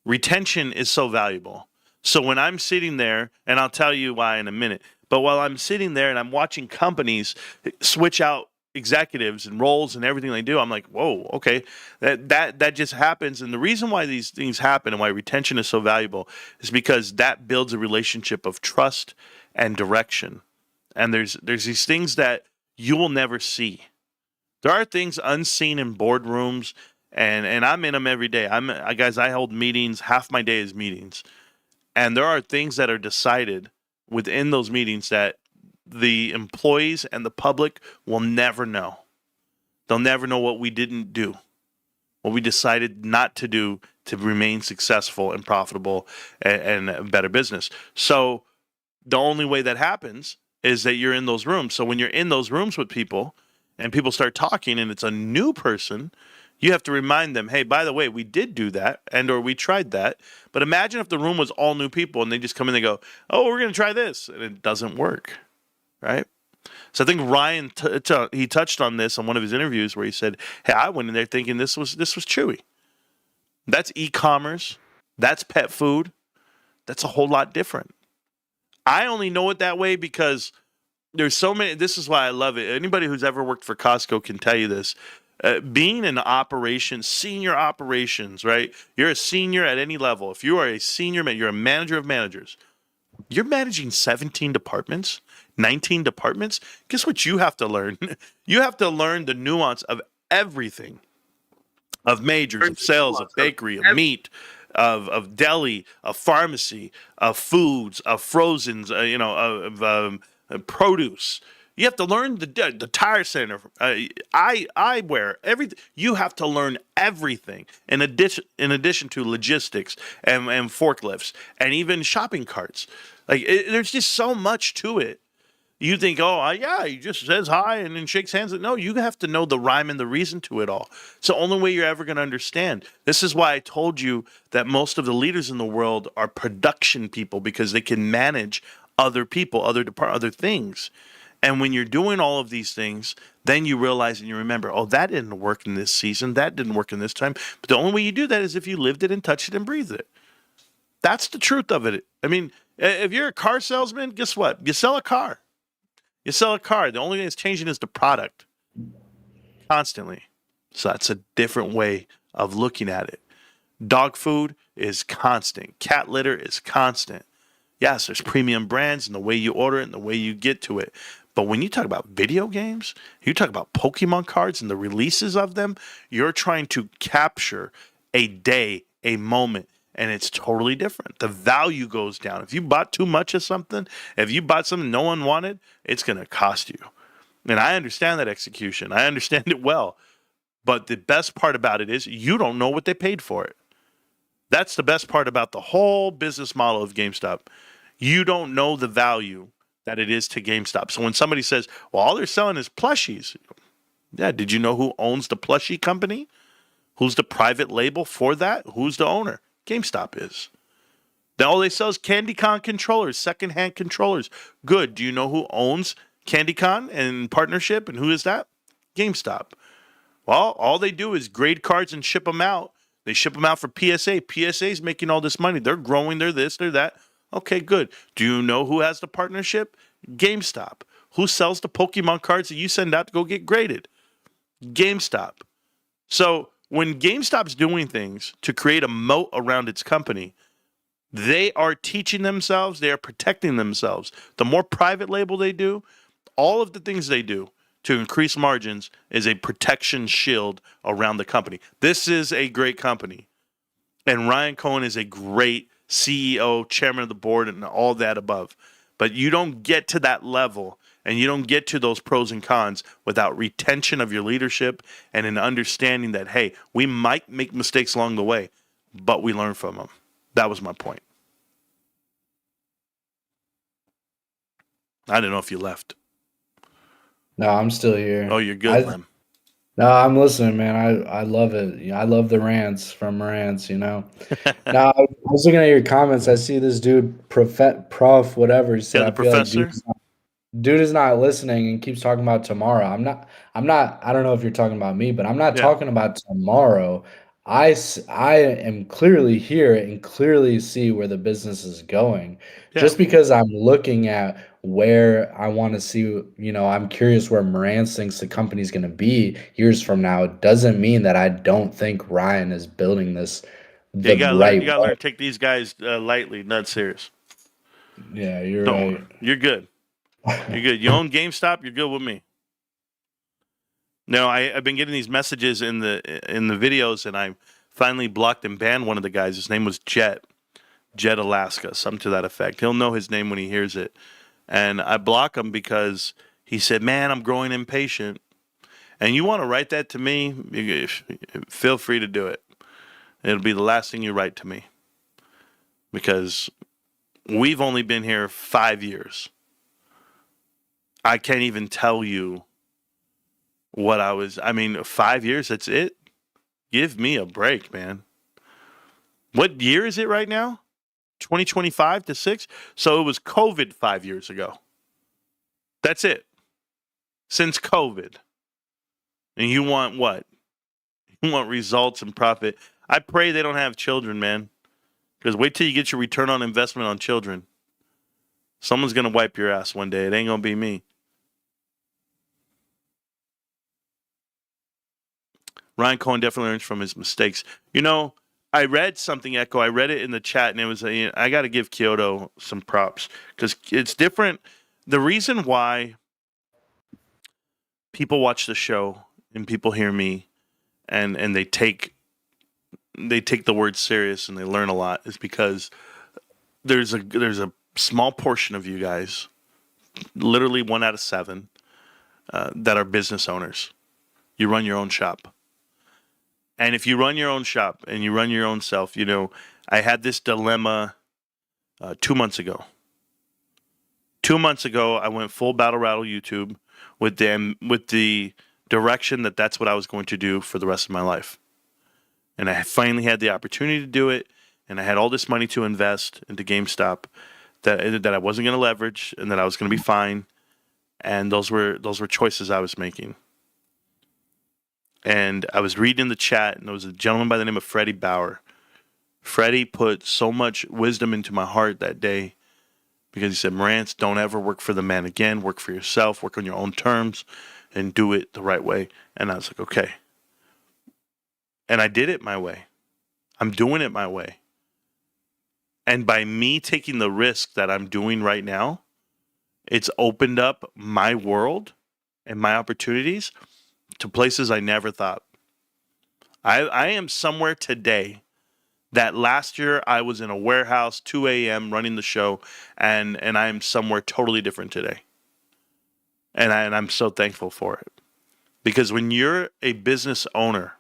Retention is so valuable. So when I'm sitting there, and I'll tell you why in a minute, but while I'm sitting there and I'm watching companies switch out executives and roles and everything they do, I'm like, whoa, okay, that just happens. And the reason why these things happen and why retention is so valuable is because that builds a relationship of trust and direction. And there's these things that you will never see. There are things unseen in boardrooms, and I'm in them every day. Guys, I hold meetings. Half my day is meetings. And there are things that are decided within those meetings that the employees and the public will never know. They'll never know what we didn't do, what we decided not to do to remain successful and profitable and a better business. So the only way that happens is that you're in those rooms. So when you're in those rooms with people and people start talking and it's a new person, you have to remind them, hey, by the way, we did do that or we tried that. But imagine if the room was all new people and they just come in and they go, oh, we're going to try this. And it doesn't work, right? So I think Ryan, he touched on this on one of his interviews where he said, hey, I went in there thinking this was Chewy. That's e-commerce. That's pet food. That's a whole lot different. I only know it that way because there's so many. This is why I love it. Anybody who's ever worked for Costco can tell you this. Being in operations, senior operations, right? You're a senior at any level. If you are a senior, you're a manager of managers. You're managing 17 departments, 19 departments. Guess what you have to learn? You have to learn the nuance of everything, of majors, of sales, of bakery, of meat, of deli, of pharmacy, of foods, of frozens, of produce. You have to learn the tire center, eyewear, everything. You have to learn everything in addition to logistics and forklifts and even shopping carts. There's just so much to it. You think, he just says hi and then shakes hands. No, you have to know the rhyme and the reason to it all. It's the only way you're ever going to understand. This is why I told you that most of the leaders in the world are production people because they can manage other people, other things. And when you're doing all of these things, then you realize and you remember, that didn't work in this season. That didn't work in this time. But the only way you do that is if you lived it and touched it and breathed it. That's the truth of it. I mean, if you're a car salesman, guess what? You sell a car. You sell a car. The only thing that's changing is the product constantly. So that's a different way of looking at it. Dog food is constant. Cat litter is constant. Yes, there's premium brands and the way you order it and the way you get to it. But when you talk about video games, you talk about Pokemon cards and the releases of them, you're trying to capture a day, a moment, and it's totally different. The value goes down. If you bought too much of something, if you bought something no one wanted, it's going to cost you. And I understand that execution. I understand it well. But the best part about it is you don't know what they paid for it. That's the best part about the whole business model of GameStop. You don't know the value that it is to GameStop. So when somebody says, well, all they're selling is plushies. Yeah, did you know who owns the plushie company? Who's the private label for that? Who's the owner? GameStop is. Then all they sell is CandyCon controllers, secondhand controllers. Good. Do you know who owns CandyCon and partnership and who is that? GameStop. Well, all they do is grade cards and ship them out. They ship them out for PSA. PSA is making all this money. They're growing. They're this, they're that. Okay, good. Do you know who has the partnership? GameStop. Who sells the Pokemon cards that you send out to go get graded? GameStop. So when GameStop's doing things to create a moat around its company, they are teaching themselves, they are protecting themselves. The more private label they do, all of the things they do to increase margins is a protection shield around the company. This is a great company. And Ryan Cohen is a great CEO, chairman of the board, and all that above. But you don't get to that level and you don't get to those pros and cons without retention of your leadership and an understanding that, hey, we might make mistakes along the way, but we learn from them. That was my point. I don't know if you left. No, I'm still here. Oh, you're good, I Lem. No, I'm listening, man. I love it. I love the rants from Marantz, you know. Now, I was looking at your comments. I see this dude, Prof, whatever. He said, Yeah, the I feel like professor. dude is not listening and keeps talking about tomorrow. I don't know if you're talking about me, but I'm not Yeah, talking about tomorrow. I am clearly here and clearly see where the business is going. yeah. Just because I'm looking at where I want to see, I'm curious where Marantz thinks the company's going to be years from now, doesn't mean that I don't think Ryan is building this Yeah, the you gotta learn. right You gotta way. learn to take these guys lightly, not serious. Yeah, you're Don't. right. You're good. You're good. You own GameStop. You're good with me. No, I've been getting these messages in the videos, and I finally blocked and banned one of the guys. His name was Jet Alaska, something to that effect. He'll know his name when he hears it, and I block him because he said, "Man, I'm growing impatient." And you want to write that to me? Feel free to do it. It'll be the last thing you write to me because we've only been here 5 years. I can't even tell you what I was. I mean, 5 years, that's it? Give me a break, man. What year is it right now? 2025 to 6? So it was COVID 5 years ago. That's it. Since COVID. And you want what? You want results and profit. I pray they don't have children, man. Because wait till you get your return on investment on children. Someone's going to wipe your ass one day. It ain't going to be me. Ryan Cohen definitely learns from his mistakes. You know, I read something, Echo. I read it in the chat, and it was, I got to give Kyoto some props because it's different. The reason why people watch the show and people hear me and they take the word serious and they learn a lot is because there's a small portion of you guys, literally 1 out of 7, that are business owners. You run your own shop. And if you run your own shop and you run your own self, I had this dilemma 2 months ago. 2 months ago, I went full battle rattle YouTube with the direction that that's what I was going to do for the rest of my life. And I finally had the opportunity to do it, and I had all this money to invest into GameStop that I wasn't going to leverage and that I was going to be fine. And those were choices I was making. And I was reading the chat, and there was a gentleman by the name of Freddie Bauer. Freddie put so much wisdom into my heart that day because he said, Marantz, don't ever work for the man again. Work for yourself. Work on your own terms and do it the right way. And I was like, okay. And I did it my way. I'm doing it my way. And by me taking the risk that I'm doing right now, it's opened up my world and my opportunities to places I never thought. I am somewhere today that last year I was in a warehouse, 2 a.m. running the show, and I am somewhere totally different today. And I'm so thankful for it. Because when you're a business owner,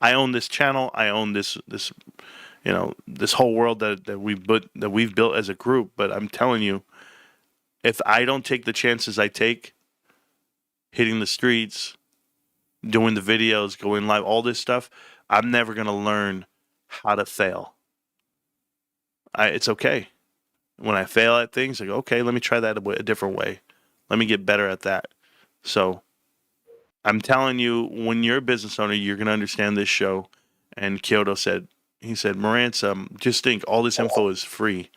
I own this channel, I own this this whole world that we've built as a group, but I'm telling you, if I don't take the chances I take, hitting the streets, doing the videos, going live, all this stuff, I'm never going to learn how to fail. It's okay. When I fail at things, I go, okay, let me try that a different way. Let me get better at that. So I'm telling you, when you're a business owner, you're going to understand this show. And Kyoto said, Marantz, just think all this info is free.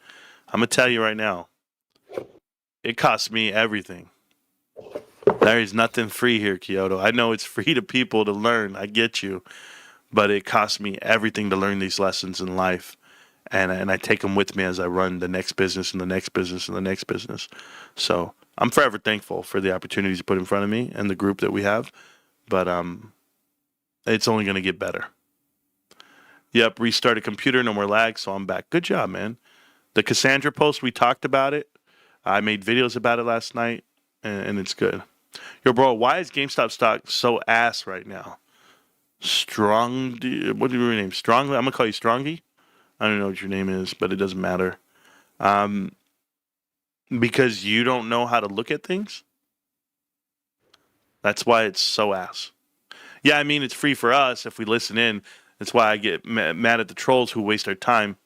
I'm going to tell you right now, it costs me everything. There is nothing free here, Kyoto. I know it's free to people to learn. I get you. But it costs me everything to learn these lessons in life. And I take them with me as I run the next business and the next business and the next business. So I'm forever thankful for the opportunities you put in front of me and the group that we have. But it's only going to get better. Yep, restart a computer, no more lag, so I'm back. Good job, man. The Cassandra post, we talked about it. I made videos about it last night, and it's good. Yo, bro, why is GameStop stock so ass right now? What do you name? Strong? I'm going to call you Strongy. I don't know what your name is, but it doesn't matter. Because you don't know how to look at things? That's why it's so ass. Yeah, I mean, it's free for us if we listen in. That's why I get mad at the trolls who waste their time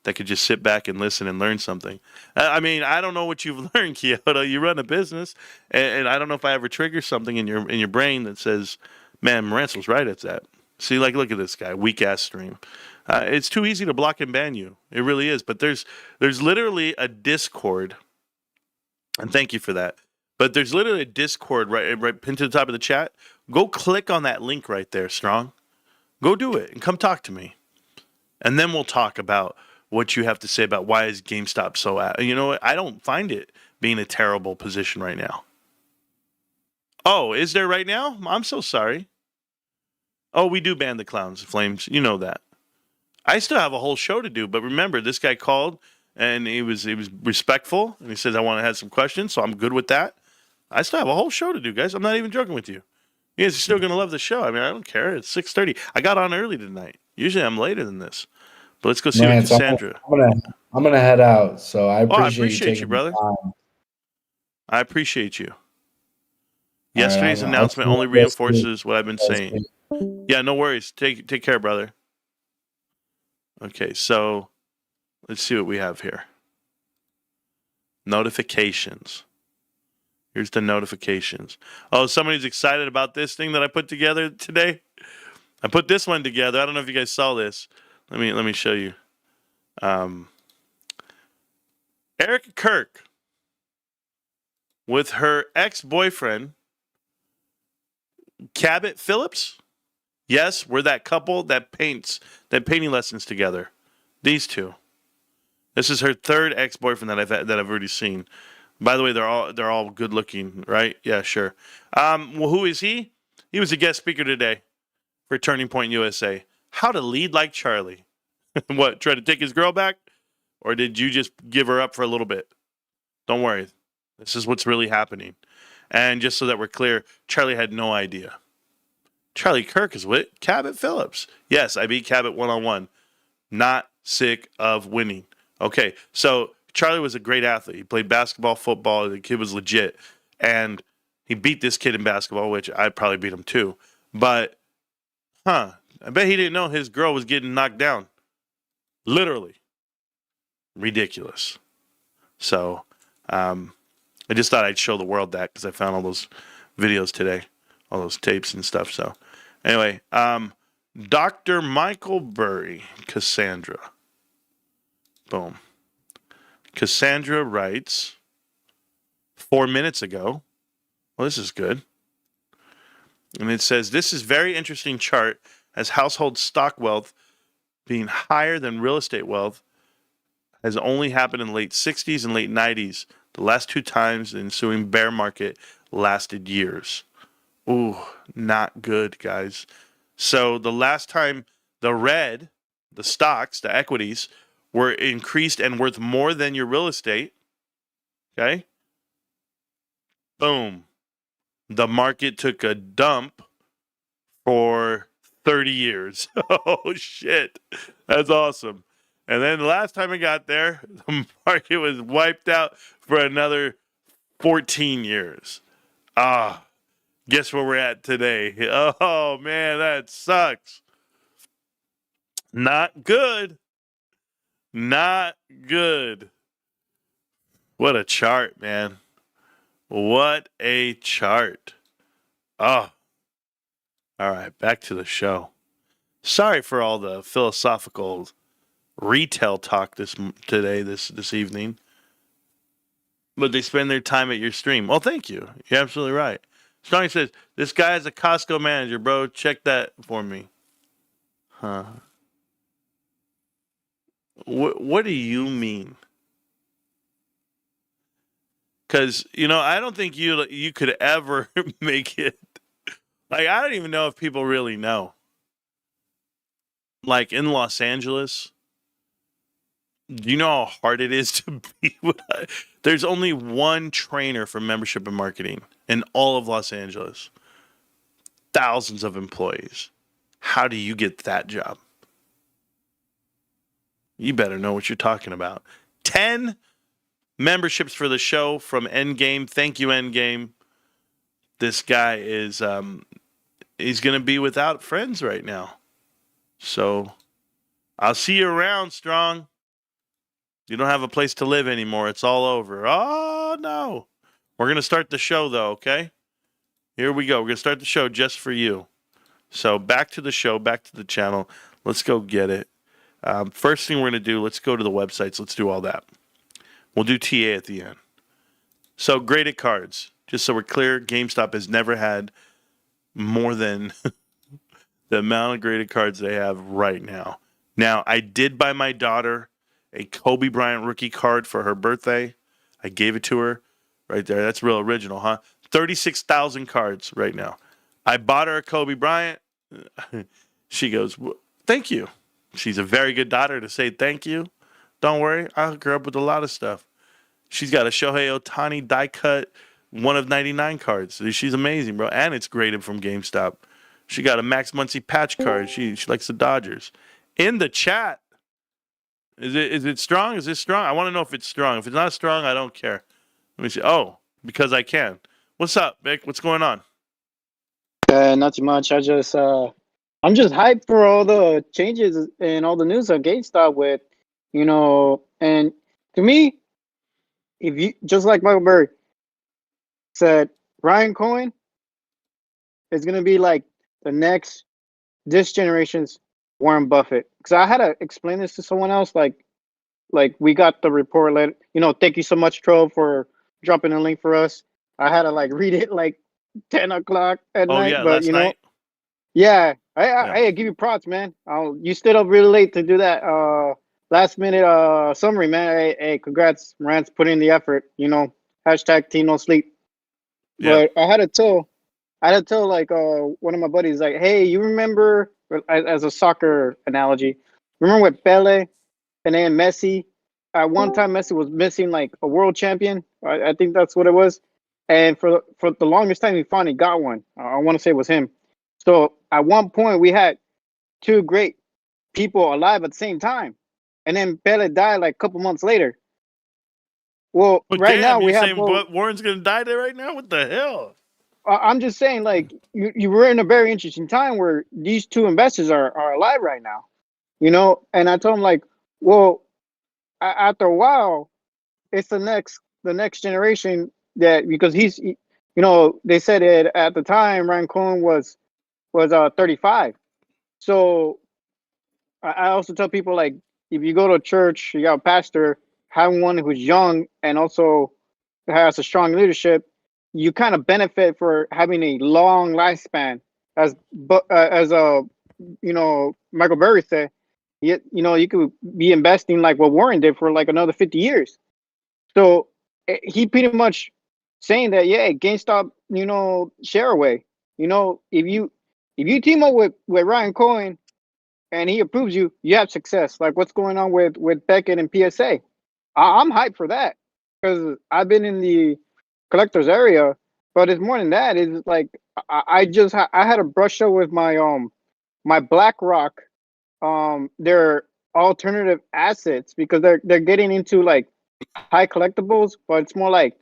that could just sit back and listen and learn something. I mean, I don't know what you've learned, Kyoto. You run a business, and I don't know if I ever trigger something in your brain that says, man, Marantz was right at that. See, like, look at this guy, weak ass stream. It's too easy to block and ban you. It really is. But there's literally a Discord, and thank you for that. But there's literally a Discord right pinned to the top of the chat. Go click on that link right there, Strong. Go do it and come talk to me. And then we'll talk about what you have to say about why is GameStop so you know what? I don't find it being a terrible position right now. Oh, is there right now? I'm so sorry. Oh, we do ban the clowns, Flames. You know that. I still have a whole show to do, but remember, this guy called and he was respectful and he says I want to have some questions, so I'm good with that. I still have a whole show to do, guys. I'm not even joking with you. You guys are still gonna love the show. I mean, I don't care. It's 6:30. I got on early tonight. Usually I'm later than this. But let's go see what Cassandra. I'm gonna head out. So I appreciate you, brother. I appreciate you. Yesterday's announcement only reinforces what I've been saying. Yeah, no worries. Take care, brother. Okay, so let's see what we have here. Notifications. Here's the notifications. Oh, somebody's excited about this thing that I put together today. I put this one together. I don't know if you guys saw this. Let me show you. Erica Kirk with her ex-boyfriend, Cabot Phillips. Yes, we're that couple that painting lessons together. These two. This is her third ex-boyfriend that I've already seen. By the way, they're all good looking, right? Yeah, sure. Well, who is he? He was a guest speaker today for Turning Point USA. How to lead like Charlie. What, try to take his girl back? Or did you just give her up for a little bit? Don't worry. This is what's really happening. And just so that we're clear, Charlie had no idea. Charlie Kirk is with Cabot Phillips. Yes, I beat Cabot one-on-one. Not sick of winning. Okay, so Charlie was a great athlete. He played basketball, football. The kid was legit. And he beat this kid in basketball, which I'd probably beat him too. But, I bet he didn't know his girl was getting knocked down. Literally. Ridiculous. So, I just thought I'd show the world that because I found all those videos today, all those tapes and stuff. So, anyway, Dr. Michael Burry, Cassandra. Boom. Cassandra writes 4 minutes ago. Well, this is good. And it says, this is very interesting chart as household stock wealth being higher than real estate wealth has only happened in the late 60s and late 90s. The last two times the ensuing bear market lasted years. Ooh, not good, guys. So the last time the stocks, the equities, were increased and worth more than your real estate, okay? Boom. The market took a dump for 30 years. Oh, shit. That's awesome. And then the last time it got there, the market was wiped out for another 14 years. Guess where we're at today? Oh, man, that sucks. Not good. Not good. What a chart, man. What a chart. Oh. All right, back to the show. Sorry for all the philosophical retail talk this evening. But they spend their time at your stream. Well, thank you. You're absolutely right. Strong says, this guy is a Costco manager, bro. Check that for me. Huh. What do you mean? Because, I don't think you could ever make it. Like, I don't even know if people really know. Like, in Los Angeles, do you know how hard it is to be? There's only one trainer for membership and marketing in all of Los Angeles. Thousands of employees. How do you get that job? You better know what you're talking about. $10 memberships for the show from Endgame. Thank you, Endgame. This guy is he's gonna be without friends right now. So I'll see you around, Strong. You don't have a place to live anymore. It's all over. Oh no. We're gonna start the show though, okay? Here we go. We're gonna start the show just for you. So back to the show, back to the channel. Let's go get it. First thing we're gonna do, let's go to the websites. Let's do all that. We'll do TA at the end. So graded cards. Just so we're clear, GameStop has never had more than the amount of graded cards they have right now. Now, I did buy my daughter a Kobe Bryant rookie card for her birthday. I gave it to her right there. That's real original, huh? 36,000 cards right now. I bought her a Kobe Bryant. She goes, thank you. She's a very good daughter to say thank you. Don't worry. I hook her up with a lot of stuff. She's got a Shohei Ohtani die cut 1 of 99 cards. She's amazing, bro. And it's graded from GameStop. She got a Max Muncy patch card. She likes the Dodgers. In the chat, is it strong? Is this strong? I want to know if it's strong. If it's not strong, I don't care. Let me see. Oh, because I can. What's up, Vic? What's going on? Not too much. I'm just hyped for all the changes and all the news of GameStop with, and to me, if you just like Michael Burry said, Ryan Cohen is gonna be like this generation's Warren Buffett. Because I had to explain this to someone else, like we got the report later. Thank you so much, Tro, for dropping a link for us. I had to read it 10 o'clock at night. Yeah, but last night. Yeah, I give you props, man. You stayed up really late to do that last minute summary, man. Hey, congrats, Marantz, put in the effort. Hashtag team no sleep. Yeah. But I had to tell one of my buddies, hey, you remember, as a soccer analogy, remember with Pele and then Messi? At one time, Messi was missing a world champion. I think that's what it was. And for the longest time, he finally got one. I want to say it was him. So at one point, we had two great people alive at the same time. And then Pele died a couple months later. Well, right now we have Warren's going to die there right now? What the hell? I'm just saying, you were in a very interesting time where these two investors are alive right now, And I told him, well, after a while, it's the next generation because he's, they said it at the time. Ryan Cohen was 35. So I also tell people, if you go to a church, you got a pastor, having one who's young and also has a strong leadership, you kind of benefit for having a long lifespan. As Michael Burry said, you could be investing like what Warren did for another 50 years. So he pretty much saying that, GameStop, share away. If you team up with Ryan Cohen and he approves you, you have success. Like what's going on with Beckett and PSA. I'm hyped for that because I've been in the collectors area, but it's more than that. It's I had a brush up with my BlackRock, their alternative assets because they're getting into high collectibles, but it's more like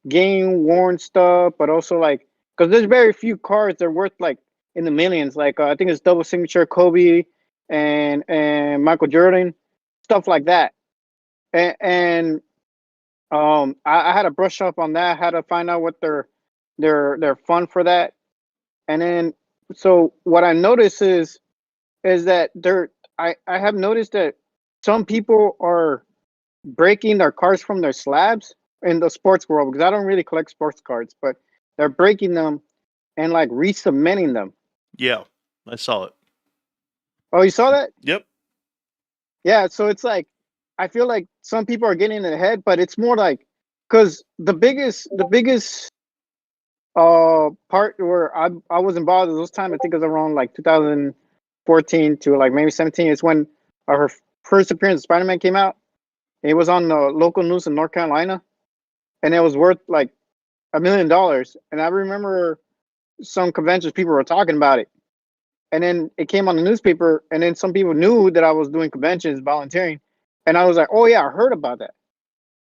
game worn stuff, but also because there's very few cards that are worth in the millions. I think it's double signature Kobe and Michael Jordan, stuff like that. And I had to brush up on that. Had to find out what their fund for that, and then so what I noticed is that I have noticed that some people are breaking their cards from their slabs in the sports world because I don't really collect sports cards, but they're breaking them and re-cementing them. Yeah, I saw it. Oh, you saw that? Yep. Yeah, so it's I feel like some people are getting ahead, but it's more because the biggest part where I was involved at those time, I think it was around 2014 to maybe 17, is when her first appearance of Spider-Man came out. It was on the local news in North Carolina, and it was worth $1 million. And I remember some conventions people were talking about it, and then it came on the newspaper, and then some people knew that I was doing conventions, volunteering, and I was like, oh yeah, I heard about that.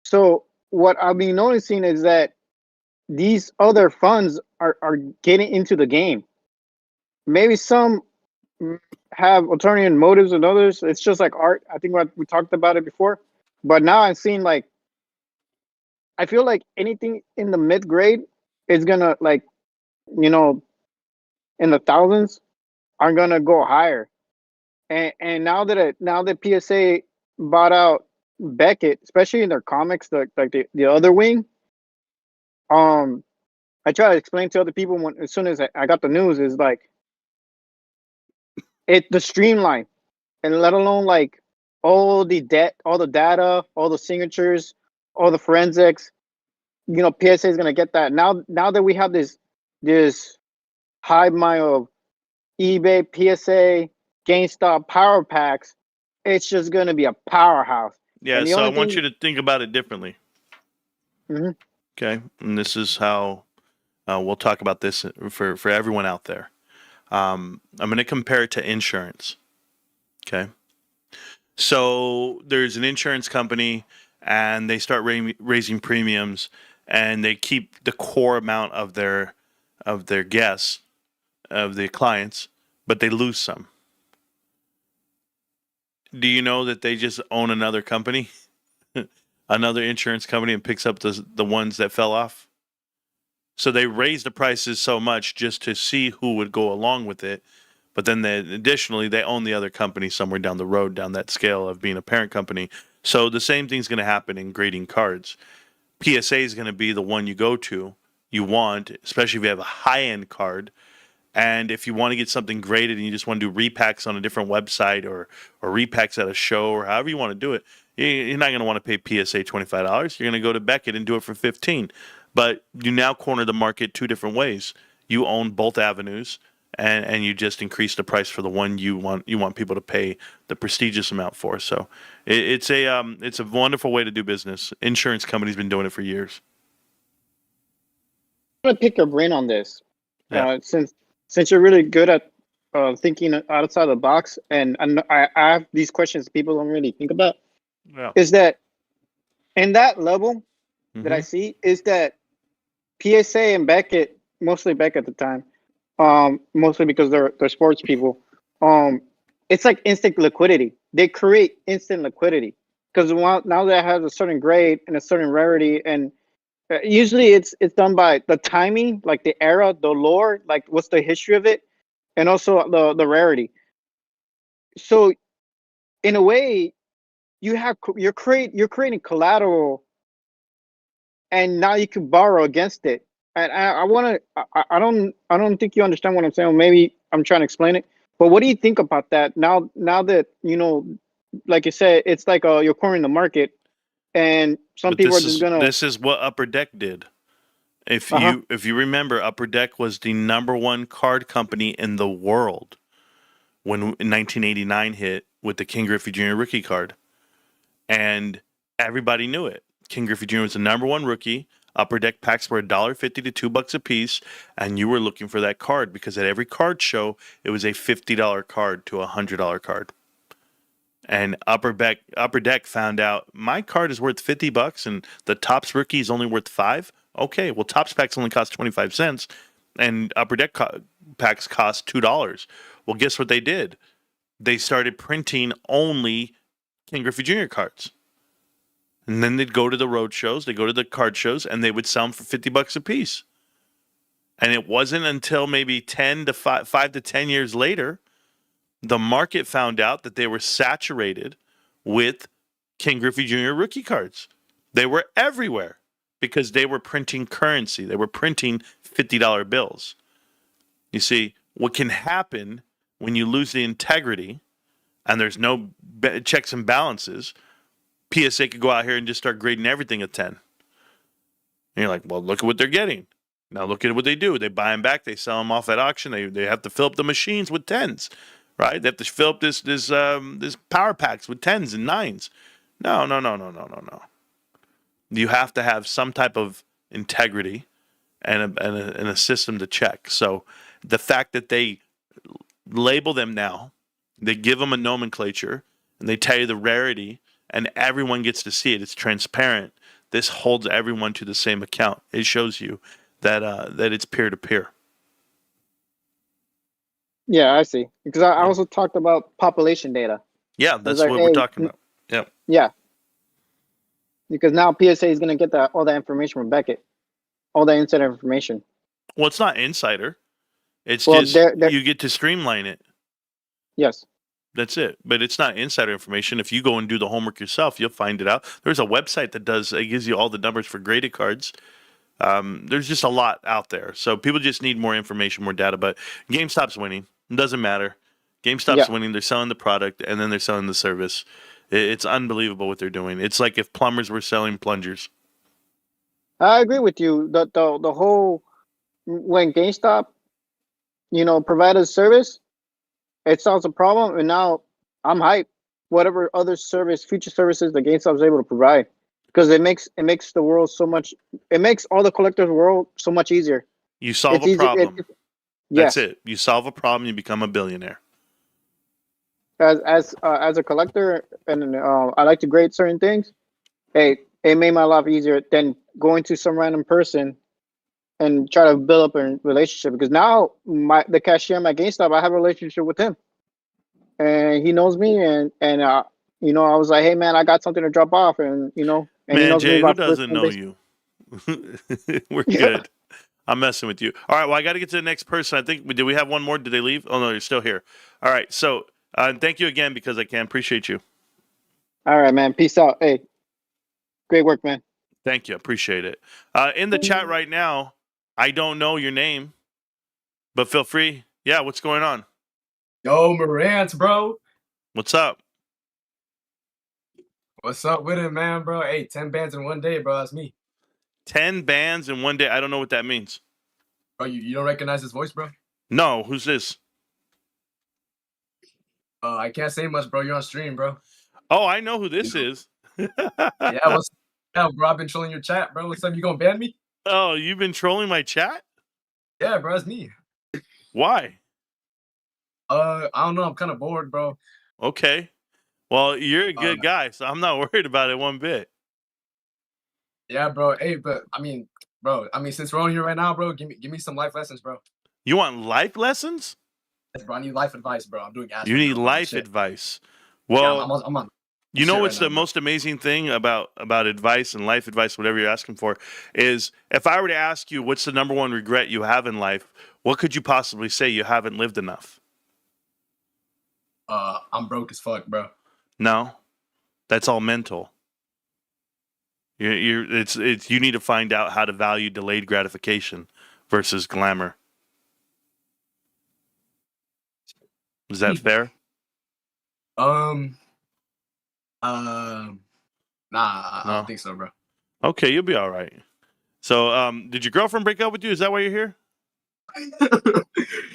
So what I've been noticing is that these other funds are getting into the game. Maybe some have alternative motives and others. It's just like art. I think we talked about it before. But now I'm seeing like I feel like anything in the mid grade is gonna like you know in the thousands are gonna go higher. And now that PSA bought out Beckett, especially in their comics, the other wing. Um, I try to explain to other people as soon as I got the news is like the streamline, and let alone like all the data, all the signatures, all the forensics. PSA is gonna get that now that we have this hive mind of eBay, PSA, GameStop power packs. It's just gonna be a powerhouse. Yeah, And the so I only want thing, you to think about it differently. Mhm. Okay, and this is how we'll talk about this for everyone out there. I'm going to compare it to insurance. Okay, so there's an insurance company, and they start raising premiums, and they keep the core amount of their guests, of the clients, but they lose some. Do you know that they just own another company, another insurance company, and picks up the ones that fell off? So they raised the prices so much just to see who would go along with it. But then additionally, they own the other company somewhere down the road, down that scale of being a parent company. So the same thing's going to happen in grading cards. PSA is going to be the one you go to, you want, especially if you have a high-end card. And if you want to get something graded and you just want to do repacks on a different website or repacks at a show or however you want to do it, you're not going to want to pay PSA $25. You're going to go to Beckett and do it for $15. But you now corner the market two different ways. You own both avenues, and you just increase the price for the one you want people to pay the prestigious amount for. So it's a wonderful way to do business. Insurance companies been doing it for years. I'm gonna pick your brain on this, Yeah. Since you're really good at thinking outside the box, and I have these questions people don't really think about. Yeah. Is that in that level that I see is that PSA and Beckett, mostly Beckett at the time, mostly because they're sports people. It's like instant liquidity. They create instant liquidity because now that it has a certain grade and a certain rarity, and usually it's done by the timing, like the era, the lore, like what's the history of it, and also the rarity. So in a way, you're creating collateral, and now you can borrow against it. And I want to. I don't think you understand what I'm saying. Maybe I'm trying to explain it. But what do you think about that now? Now that like you said, it's like you're cornering the market, and some But people are just gonna. this is what Upper Deck did. If Uh huh. you remember, Upper Deck was the number one card company in the world when 1989 hit with the King Griffey Jr. rookie card, and everybody knew it. King Griffey Jr. was the number one rookie. Upper Deck packs were $1.50 to $2 a piece, and you were looking for that card because at every card show it was a $50 card to a $100 card. And Upper Deck found out my card is worth $50 and the Topps rookie is only worth $5. Okay, well Topps packs only cost 25 cents, and Upper Deck packs cost $2. Well, guess what they did? They started printing only King Griffey Jr. cards. And then they'd go to the road shows, they go to the card shows, and they would sell them for $50 a piece. And it wasn't until maybe 5 to 10 years later, the market found out that they were saturated with King Griffey Jr. rookie cards. They were everywhere because they were printing currency. They were printing $50 bills. You see, what can happen when you lose the integrity and there's no checks and balances, PSA could go out here and just start grading everything at 10. And you're like, well, look at what they're getting. Now look at what they do. They buy them back. They sell them off at auction. They have to fill up the machines with 10s, right? They have to fill up this power packs with 10s and 9s. No. You have to have some type of integrity and a system to check. So the fact that they label them now, they give them a nomenclature, and they tell you the rarity, and everyone gets to see it. It's transparent. this holds everyone to the same account. It shows you that that it's peer to peer. Yeah, I see. Because I also talked about population data. Yeah, It's that's like, what hey, we're talking about. Yeah. yeah, because now PSA is going to get all that information from Beckett, all that insider information. Well, it's not insider. It's Well, just you get to streamline it. Yes. That's it. But it's not insider information. If you go and do the homework yourself, you'll find it out. There's a website that it gives you all the numbers for graded cards. There's just a lot out there. So people just need more information, more data. But GameStop's winning. It doesn't matter. GameStop's winning. They're selling the product and then they're selling the service. It's unbelievable what they're doing. It's like if plumbers were selling plungers. I agree with you. The whole, when GameStop, provided a service, it solves a problem, and now I'm hyped. Whatever other future services that GameStop is able to provide, because it makes the world so much. It makes all the collectors' world so much easier. You solve a problem. Yes. That's it. You solve a problem, you become a billionaire. As a collector, and I like to grade certain things. Hey, it made my life easier than going to some random person and try to build up a relationship, because now the cashier at my GameStop, I have a relationship with him, and he knows me, and I was like, hey man, I got something to drop off, and and man, he knows Jay, me who doesn't know you? We're good. I'm messing with you. All right, well, I got to get to the next person. I think did we have one more? Did they leave? Oh no, you're still here. All right, so thank you again, because I can appreciate you. All right, man. Peace out. Hey, great work, man. Thank you. Appreciate it. In the chat right now, I don't know your name, but feel free. Yeah, what's going on? Yo, Marantz, bro. What's up? What's up with it, man, bro? Hey, 10 bands in one day, bro. That's me. 10 bands in one day. I don't know what that means. Bro, you don't recognize his voice, bro? No, who's this? I can't say much, bro. You're on stream, bro. Oh, I know who this is. Yeah, bro. I've been trolling your chat, bro. What's up? You gonna ban me? Oh, you've been trolling my chat? Yeah, bro. It's me. Why? I don't know. I'm kind of bored, bro. Okay. Well, you're a good guy, so I'm not worried about it one bit. Yeah, bro. Hey, but bro. Since we're on here right now, bro, give me some life lessons, bro. You want life lessons? Yes, bro. I need life advice, bro. I'm doing acid. You need life advice. Well, yeah, I'm on. You know what's the most amazing thing about advice and life advice, whatever you're asking for, is if I were to ask you what's the number one regret you have in life, what could you possibly say? You haven't lived enough. I'm broke as fuck, bro. No, that's all mental. You need to find out how to value delayed gratification versus glamour. Is that fair? Nah, I don't think so, bro. Okay, you'll be all right. So, did your girlfriend break up with you? Is that why you're here?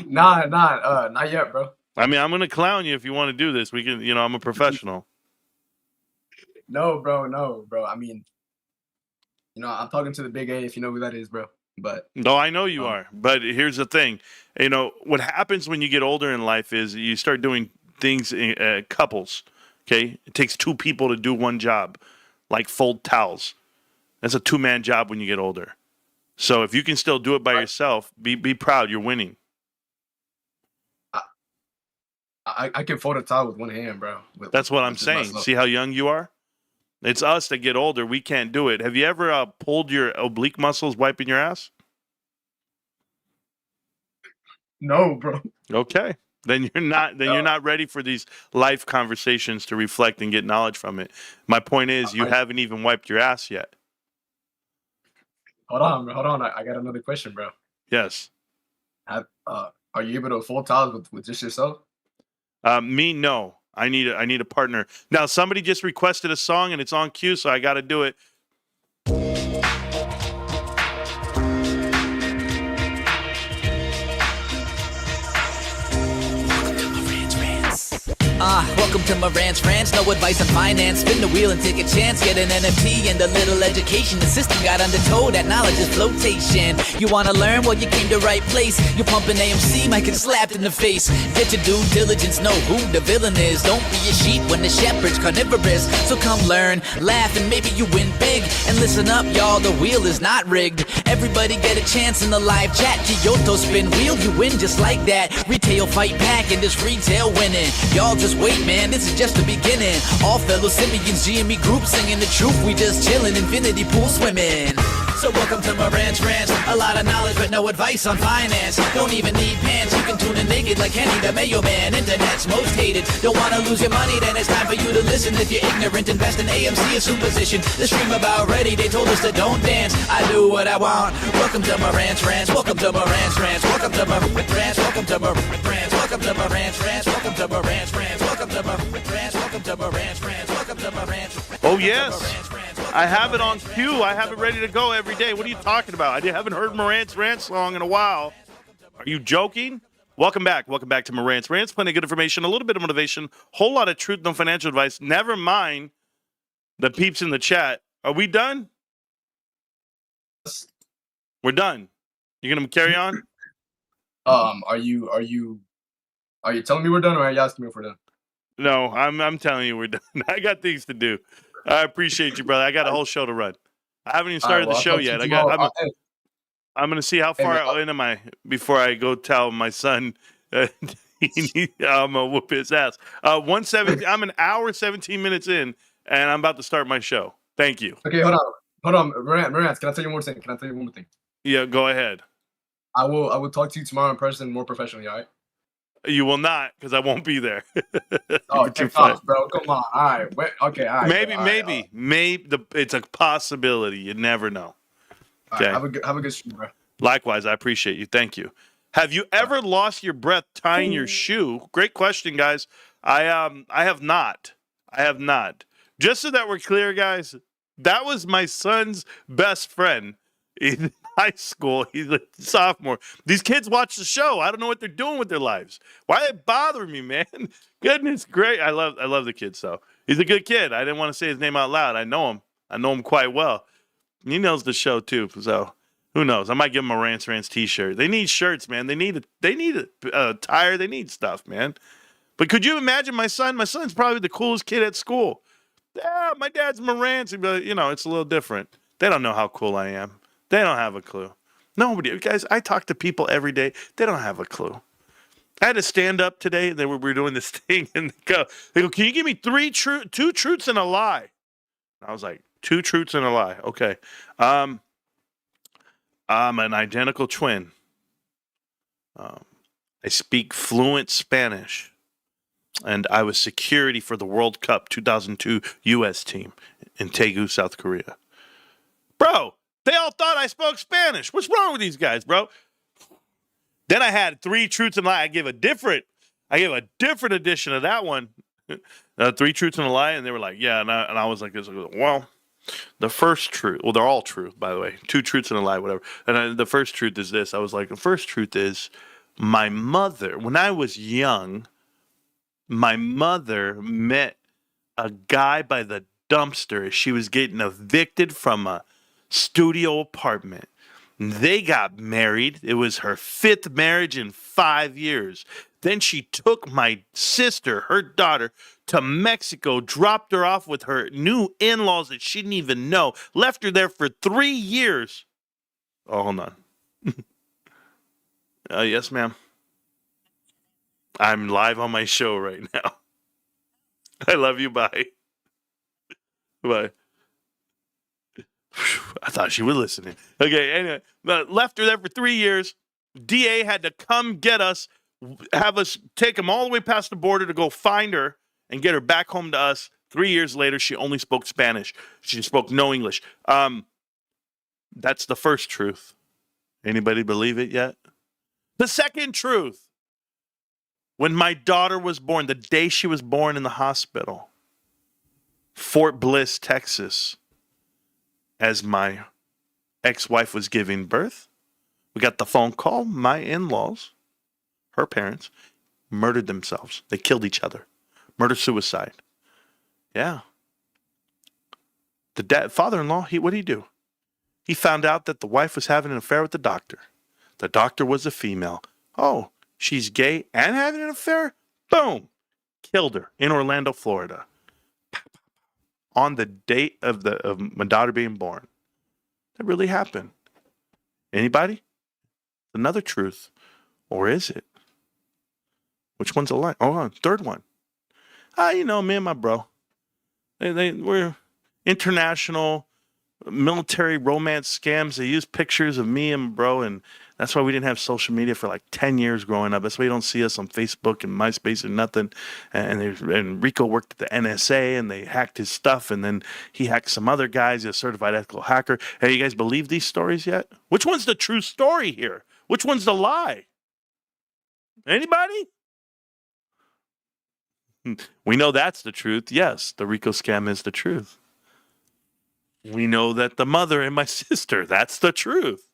Not yet, bro. I mean, I'm gonna clown you if you want to do this. We can, I'm a professional. No, bro. I mean, I'm talking to the big A, if you know who that is, bro. But no, I know you are. But here's the thing. What happens when you get older in life is you start doing things in couples. Okay, it takes two people to do one job, like fold towels. That's a two-man job when you get older. So if you can still do it by yourself, be proud. You're winning. I can fold a towel with one hand, bro. That's what I'm saying. See how young you are? It's us that get older. We can't do it. Have you ever pulled your oblique muscles wiping your ass? No, bro. Okay. Then you're not ready for these life conversations to reflect and get knowledge from it. My point is you haven't even wiped your ass yet. Hold on. I got another question, bro. Yes. Are you able to fold towels with just yourself? Me, no. I need a partner. Now somebody just requested a song and it's on cue, so I got to do it. Welcome to Marantz Rantz. No advice on finance. Spin the wheel and take a chance. Get an NFT and a little education. The system got undertow. That knowledge is flotation. You wanna learn? Well, you came to right place. You're pumping AMC, might get slapped in the face. Get your due diligence. Know who the villain is. Don't be a sheep when the shepherd's carnivorous. So come learn, laugh, and maybe you win big. And listen up, y'all. The wheel is not rigged. Everybody get a chance in the live chat. Kyoto spin wheel, you win just like that. Retail fight back and this retail winning. Y'all just wait, man, this is just the beginning. All fellow simians, GME group singing the truth. We just chillin', infinity pool swimming. So welcome to Marantz Rantz. A lot of knowledge but no advice on finance. Don't even need pants, you can tune in naked like Henny the Mayo Man. Internet's most hated. Don't wanna lose your money, then it's time for you to listen. If you're ignorant, invest in AMC, a superstition. The stream about ready, they told us to don't dance. I do what I want. Welcome to Marantz Rantz. Welcome to Marantz Rantz. Welcome to Marantz Rantz. Welcome to Marantz Rantz. Welcome to Marantz Rantz. Welcome to Marantz Rantz. Welcome to Marantz Rantz. Welcome to Marantz Rantz. Welcome to Marantz Rantz. Oh, yes. I have it on cue. I have it ready to go every day. What are you talking about? I haven't heard Marantz Rantz song in a while. Are you joking? Welcome back. Welcome back to Marantz Rantz. Plenty of good information, a little bit of motivation, whole lot of truth, no financial advice. Never mind the peeps in the chat. Are we done? We're done. You're going to carry on? Are you telling me we're done, or are you asking me if we're done? No, I'm telling you we're done. I got things to do. I appreciate you, brother. I got a whole show to run. I haven't even started the show yet. I'm going to see how far in am I before I go tell my son I'm going to whoop his ass. 1:17. I'm an hour 17 minutes in, and I'm about to start my show. Thank you. Okay, hold on, Marantz. Can I tell you one more thing? Yeah, go ahead. I will talk to you tomorrow in person, more professionally. All right. You will not, because I won't be there. Oh, bro, come on. All right. Wait, okay, all right. Maybe it's a possibility. You never know. Okay. Right, have a good stream, bro. Likewise, I appreciate you. Thank you. Have you ever lost your breath tying your shoe? Great question, guys. I have not. Just so that we're clear, guys, that was my son's best friend in high school. He's a sophomore. These kids watch the show. I don't know what they're doing with their lives. Why are they bothering me, man? Goodness great. I love the kid, so he's a good kid. I didn't want to say his name out loud. I know him quite well. He knows the show too, so who knows? I might give him a Marantz Rantz t-shirt. They need shirts, man. They need a tire. They need stuff, man. But could you imagine my son? My son's probably the coolest kid at school. Yeah, my dad's Marantz, but it's a little different. They don't know how cool I am. They don't have a clue. Nobody, guys. I talk to people every day. They don't have a clue. I had to stand up today. We were doing this thing, and they go, "Can you give me two truths and a lie?" And I was like, 2 truths and a lie. Okay. I'm an identical twin. I speak fluent Spanish. And I was security for the World Cup 2002 U.S. team in Daegu, South Korea. Bro, they all thought I spoke Spanish. What's wrong with these guys, bro? Then I had 3 truths and a lie. I gave a different edition of that one. 3 truths and a lie. And they were like, yeah. And I was like this. Well, the first truth, well, they're all true, by the way. 2 truths and a lie, whatever. And the first truth is this. I was like, the first truth is my mother, when I was young, my mother met a guy by the dumpster as she was getting evicted from a studio apartment. They got married. It was her 5th marriage in 5 years. Then she took my sister, her daughter, to Mexico, dropped her off with her new in-laws that she didn't even know, left her there for 3 years. Oh, hold on. Yes, ma'am. I'm live on my show right now. I love you. Bye. Bye. I thought she was listening. Okay, anyway, but left her there for 3 years. DA had to come get us, have us take him all the way past the border to go find her and get her back home to us. 3 years later, she only spoke Spanish. She spoke no English. That's the first truth. Anybody believe it yet? The second truth. When my daughter was born, the day she was born in the hospital, Fort Bliss, Texas, as my ex-wife was giving birth, we got the phone call. My in-laws, her parents, murdered themselves. They killed each other. Murder-suicide. Yeah. The father-in-law, what did he do? He found out that the wife was having an affair with the doctor. The doctor was a female. Oh, she's gay and having an affair? Boom. Killed her in Orlando, Florida. On the date of my daughter being born. That really happened. Anybody? Another truth. Or is it? Which one's a lie? Oh, third one. Me and my bro. We're international military romance scams. They use pictures of me and bro, and that's why we didn't have social media for like 10 years growing up. That's why you don't see us on Facebook and MySpace and nothing. And Rico worked at the NSA, and they hacked his stuff, and then he hacked some other guys. He's a certified ethical hacker. Hey, you guys believe these stories yet? Which one's the true story here? Which one's the lie? Anybody? We know that's the truth. Yes, the Rico scam is the truth. We know that the mother and my sister, that's the truth.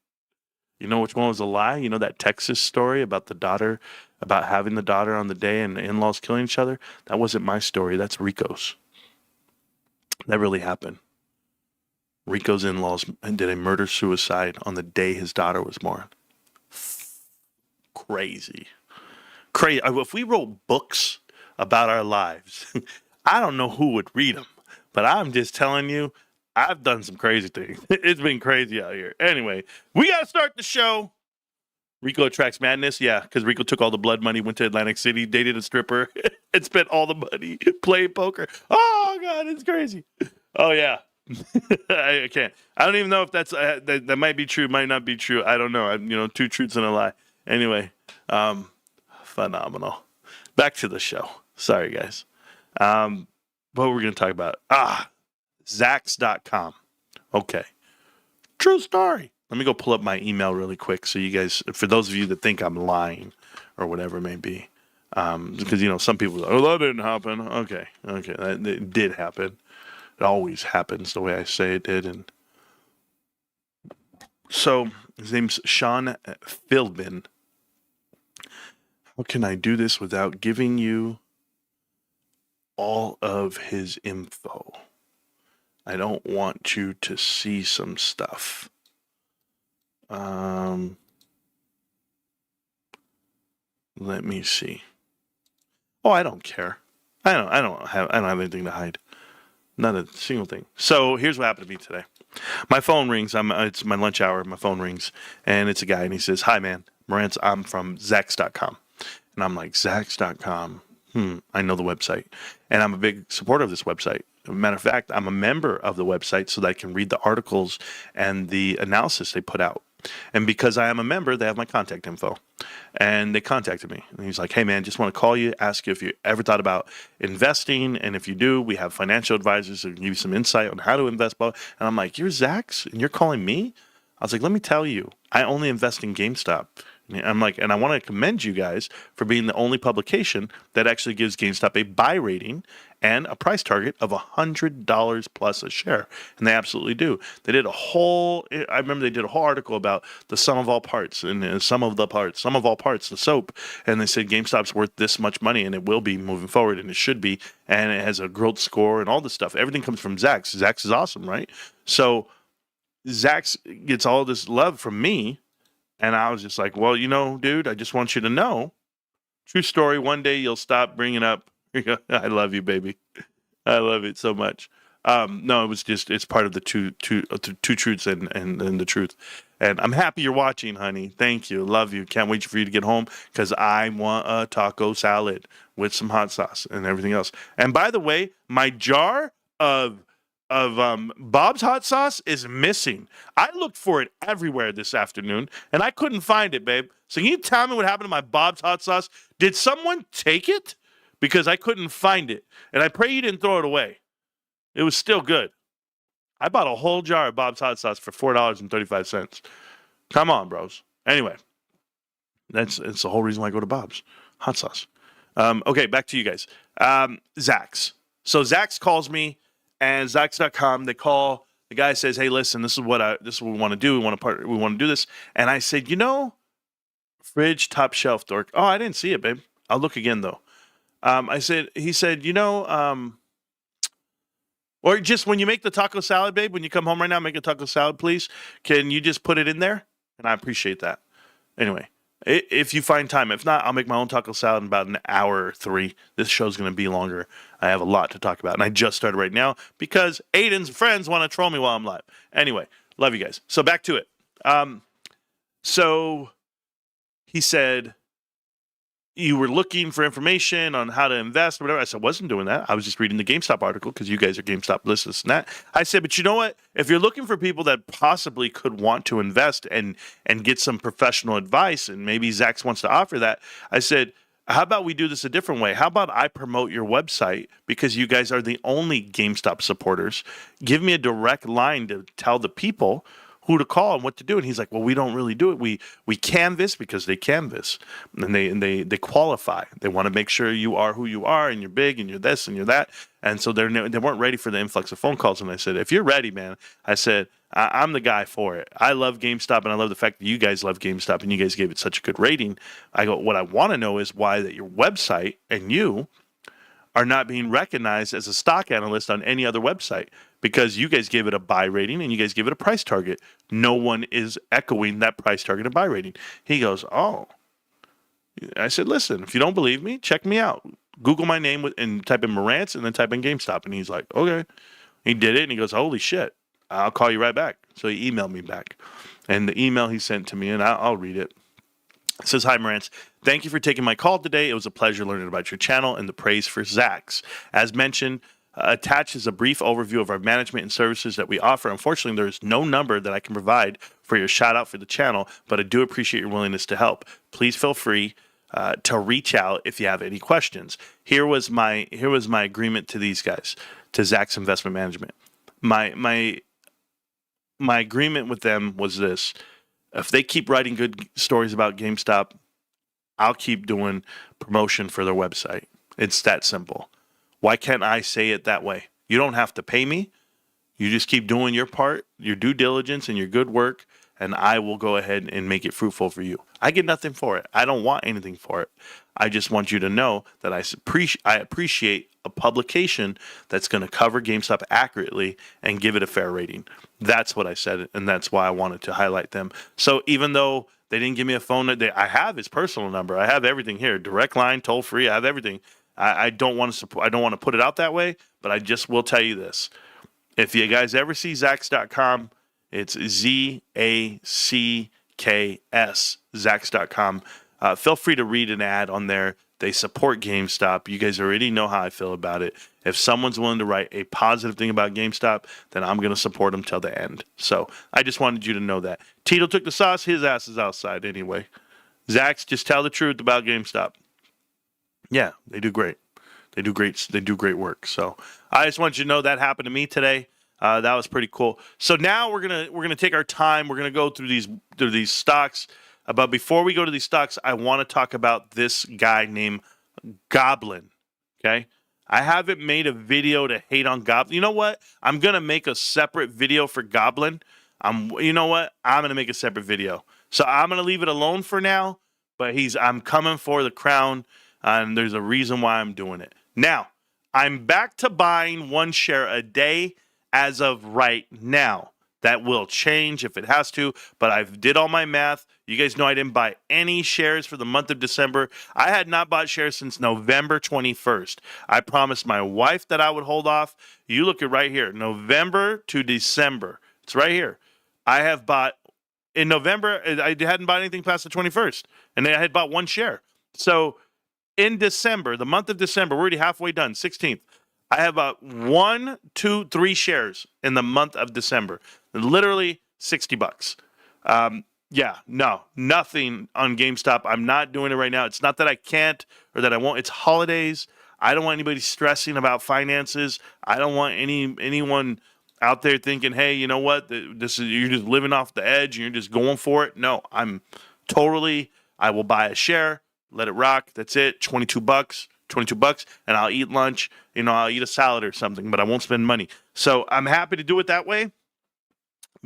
You know which one was a lie? You know that Texas story about the daughter, about having the daughter on the day and the in-laws killing each other? That wasn't my story. That's Rico's. That really happened. Rico's in-laws did a murder-suicide on the day his daughter was born. Crazy. Crazy. If we wrote books about our lives, I don't know who would read them, but I'm just telling you, I've done some crazy things. It's been crazy out here. Anyway, we got to start the show. Rico attracts madness. Yeah, because Rico took all the blood money, went to Atlantic City, dated a stripper, and spent all the money playing poker. Oh, God, it's crazy. Oh, yeah. I can't. I don't even know if that might be true, might not be true. I don't know. Two truths and a lie. Anyway, phenomenal. Back to the show. Sorry, guys. What were we going to talk about? Zax.com. Okay. True story. Let me go pull up my email really quick so you guys, for those of you that think I'm lying or whatever it may be, because, some people are like, that didn't happen. Okay. It did happen. It always happens the way I say it did. And so his name's Sean Philbin. How can I do this without giving you all of his info? I don't want you to see some stuff. Let me see. Oh, I don't care. I don't have anything to hide. Not a single thing. So here's what happened to me today. My phone rings. It's my lunch hour. My phone rings, and it's a guy, and he says, "Hi, man, Marantz. I'm from Zax.com." And I'm like, Zax.com. I know the website, and I'm a big supporter of this website. As a matter of fact, I'm a member of the website so that I can read the articles and the analysis they put out. And because I am a member, they have my contact info. And they contacted me. And he's like, hey, man, just want to call you, ask you if you ever thought about investing. And if you do, we have financial advisors who can give you some insight on how to invest. And I'm like, you're Zax? And you're calling me? I was like, let me tell you, I only invest in GameStop. I'm like, and I want to commend you guys for being the only publication that actually gives GameStop a buy rating and a price target of $100 plus a share. And they absolutely do. I remember they did a whole article about the sum of all parts and sum of all parts, the soap. And they said GameStop's worth this much money and it will be moving forward and it should be. And it has a growth score and all this stuff. Everything comes from Zax. Zax is awesome, right? So Zax gets all this love from me. And I was just like, well, dude, I just want you to know. True story. One day you'll stop bringing up. I love you, baby. I love it so much. No, it's part of the two truths and the truth. And I'm happy you're watching, honey. Thank you. Love you. Can't wait for you to get home because I want a taco salad with some hot sauce and everything else. And by the way, my jar of Bob's hot sauce is missing. I looked for it everywhere this afternoon and I couldn't find it, babe. So can you tell me what happened to my Bob's hot sauce? Did someone take it? Because I couldn't find it. And I pray you didn't throw it away. It was still good. I bought a whole jar of Bob's hot sauce for $4.35. Come on, bros. Anyway, it's the whole reason why I go to Bob's hot sauce. Okay, back to you guys. Zax. So Zax calls me. And Zax.com, they call, the guy says, hey, listen, this is what we want to do. We want to do this. And I said, fridge top shelf, dork. Oh, I didn't see it, babe. I'll look again, though. He said, or just when you make the taco salad, babe, when you come home right now, make a taco salad, please. Can you just put it in there? And I appreciate that. Anyway, if you find time, if not, I'll make my own taco salad in about an hour or 3. This show's going to be longer. I have a lot to talk about, and I just started right now because Aiden's friends want to troll me while I'm live. Anyway, love you guys. So back to it. So he said, you were looking for information on how to invest or whatever. I said, I wasn't doing that. I was just reading the GameStop article because you guys are GameStop listeners and that. I said, but you know what? If you're looking for people that possibly could want to invest and get some professional advice, and maybe Zach wants to offer that, I said, how about we do this a different way? How about I promote your website because you guys are the only GameStop supporters? Give me a direct line to tell the people who to call and what to do. And he's like, well, we don't really do it. We canvas because they canvas and they qualify. They want to make sure you are who you are and you're big and you're this and you're that. And so they weren't ready for the influx of phone calls. And I said, if you're ready, man, I said, I'm the guy for it. I love GameStop and I love the fact that you guys love GameStop and you guys gave it such a good rating. I go, what I want to know is why that your website and you are not being recognized as a stock analyst on any other website, because you guys gave it a buy rating and you guys give it a price target. No one is echoing that price target and buy rating. He goes, oh. I said, listen, if you don't believe me, check me out. Google my name and type in Marantz and then type in GameStop. And he's like, okay. He did it and he goes, holy shit, I'll call you right back. So he emailed me back. And the email he sent to me, and I'll read it. It says, hi, Marantz. Thank you for taking my call today. It was a pleasure learning about your channel and the praise for Zach's. As mentioned, attached is a brief overview of our management and services that we offer. Unfortunately, there is no number that I can provide for your shout out for the channel, but I do appreciate your willingness to help. Please feel free to reach out if you have any questions. Here was my agreement to these guys, to Zach's Investment Management. My agreement with them was this: if they keep writing good stories about GameStop, I'll keep doing promotion for their website. It's that simple. Why can't I say it that way? You don't have to pay me. You just keep doing your part, your due diligence, and your good work, and I will go ahead and make it fruitful for you. I get nothing for it. I don't want anything for it. I just want you to know that I appreciate a publication that's going to cover GameStop accurately and give it a fair rating. That's what I said, and that's why I wanted to highlight them. So even though they didn't give me a phone, I have his personal number. I have everything here, direct line, toll free. I have everything. I don't want to support. I don't want to put it out that way, but I just will tell you this: if you guys ever see Zacks.com, it's ZACKS, Zacks.com. Feel free to read an ad on there. They support GameStop. You guys already know how I feel about it. If someone's willing to write a positive thing about GameStop, then I'm going to support them till the end. So I just wanted you to know that. Tito took the sauce. His ass is outside anyway. Zach's, just tell the truth about GameStop. Yeah, they do great. They do great work. So I just want you to know that happened to me today. That was pretty cool. So now we're gonna take our time. We're gonna go through these stocks. But before we go to these stocks, I want to talk about this guy named Goblin. Okay, I haven't made a video to hate on Goblin. You know what? I'm gonna make a separate video for Goblin. You know what? I'm gonna make a separate video. So I'm gonna leave it alone for now. But I'm coming for the crown. And there's a reason why I'm doing it. Now, I'm back to buying 1 share a day as of right now. That will change if it has to, but I've did all my math. You guys know I didn't buy any shares for the month of December. I had not bought shares since November 21st. I promised my wife that I would hold off. You look at right here, November to December. It's right here. I have bought, in November, I hadn't bought anything past the 21st, and I had bought 1 share. So, in December, the month of December, we're already halfway done, 16th. I have about 1, 2, 3 shares in the month of December. Literally $60. Nothing on GameStop. I'm not doing it right now. It's not that I can't or that I won't. It's holidays. I don't want anybody stressing about finances. I don't want anyone out there thinking, hey, you know what? You're just living off the edge and you're just going for it. No, I will buy a share. Let it rock. That's it. $22, and I'll eat lunch. I'll eat a salad or something, but I won't spend money. So I'm happy to do it that way.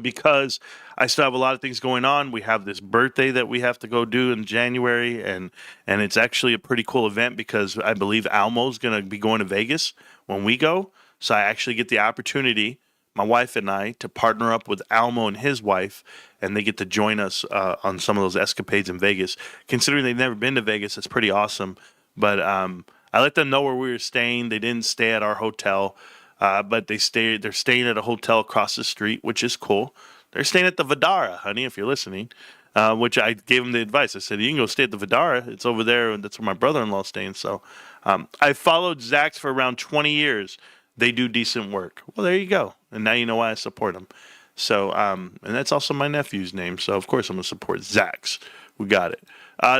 because I still have a lot of things going on. We have this birthday that we have to go do in January, and it's actually a pretty cool event because I believe Almo's going to be going to Vegas when we go. So I actually get the opportunity, my wife and I, to partner up with Almo and his wife, and they get to join us on some of those escapades in Vegas. Considering they've never been to Vegas, it's pretty awesome. But I let them know where we were staying. They didn't stay at our hotel. But they're staying at a hotel across the street, which is cool. They're staying at the Vidara, honey, if you're listening, which I gave them the advice. I said, you can go stay at the Vidara. It's over there, and that's where my brother-in-law's staying. So I followed Zach's for around 20 years. They do decent work. Well, there you go. And now you know why I support them. So, and that's also my nephew's name. So, of course, I'm going to support Zach's. We got it.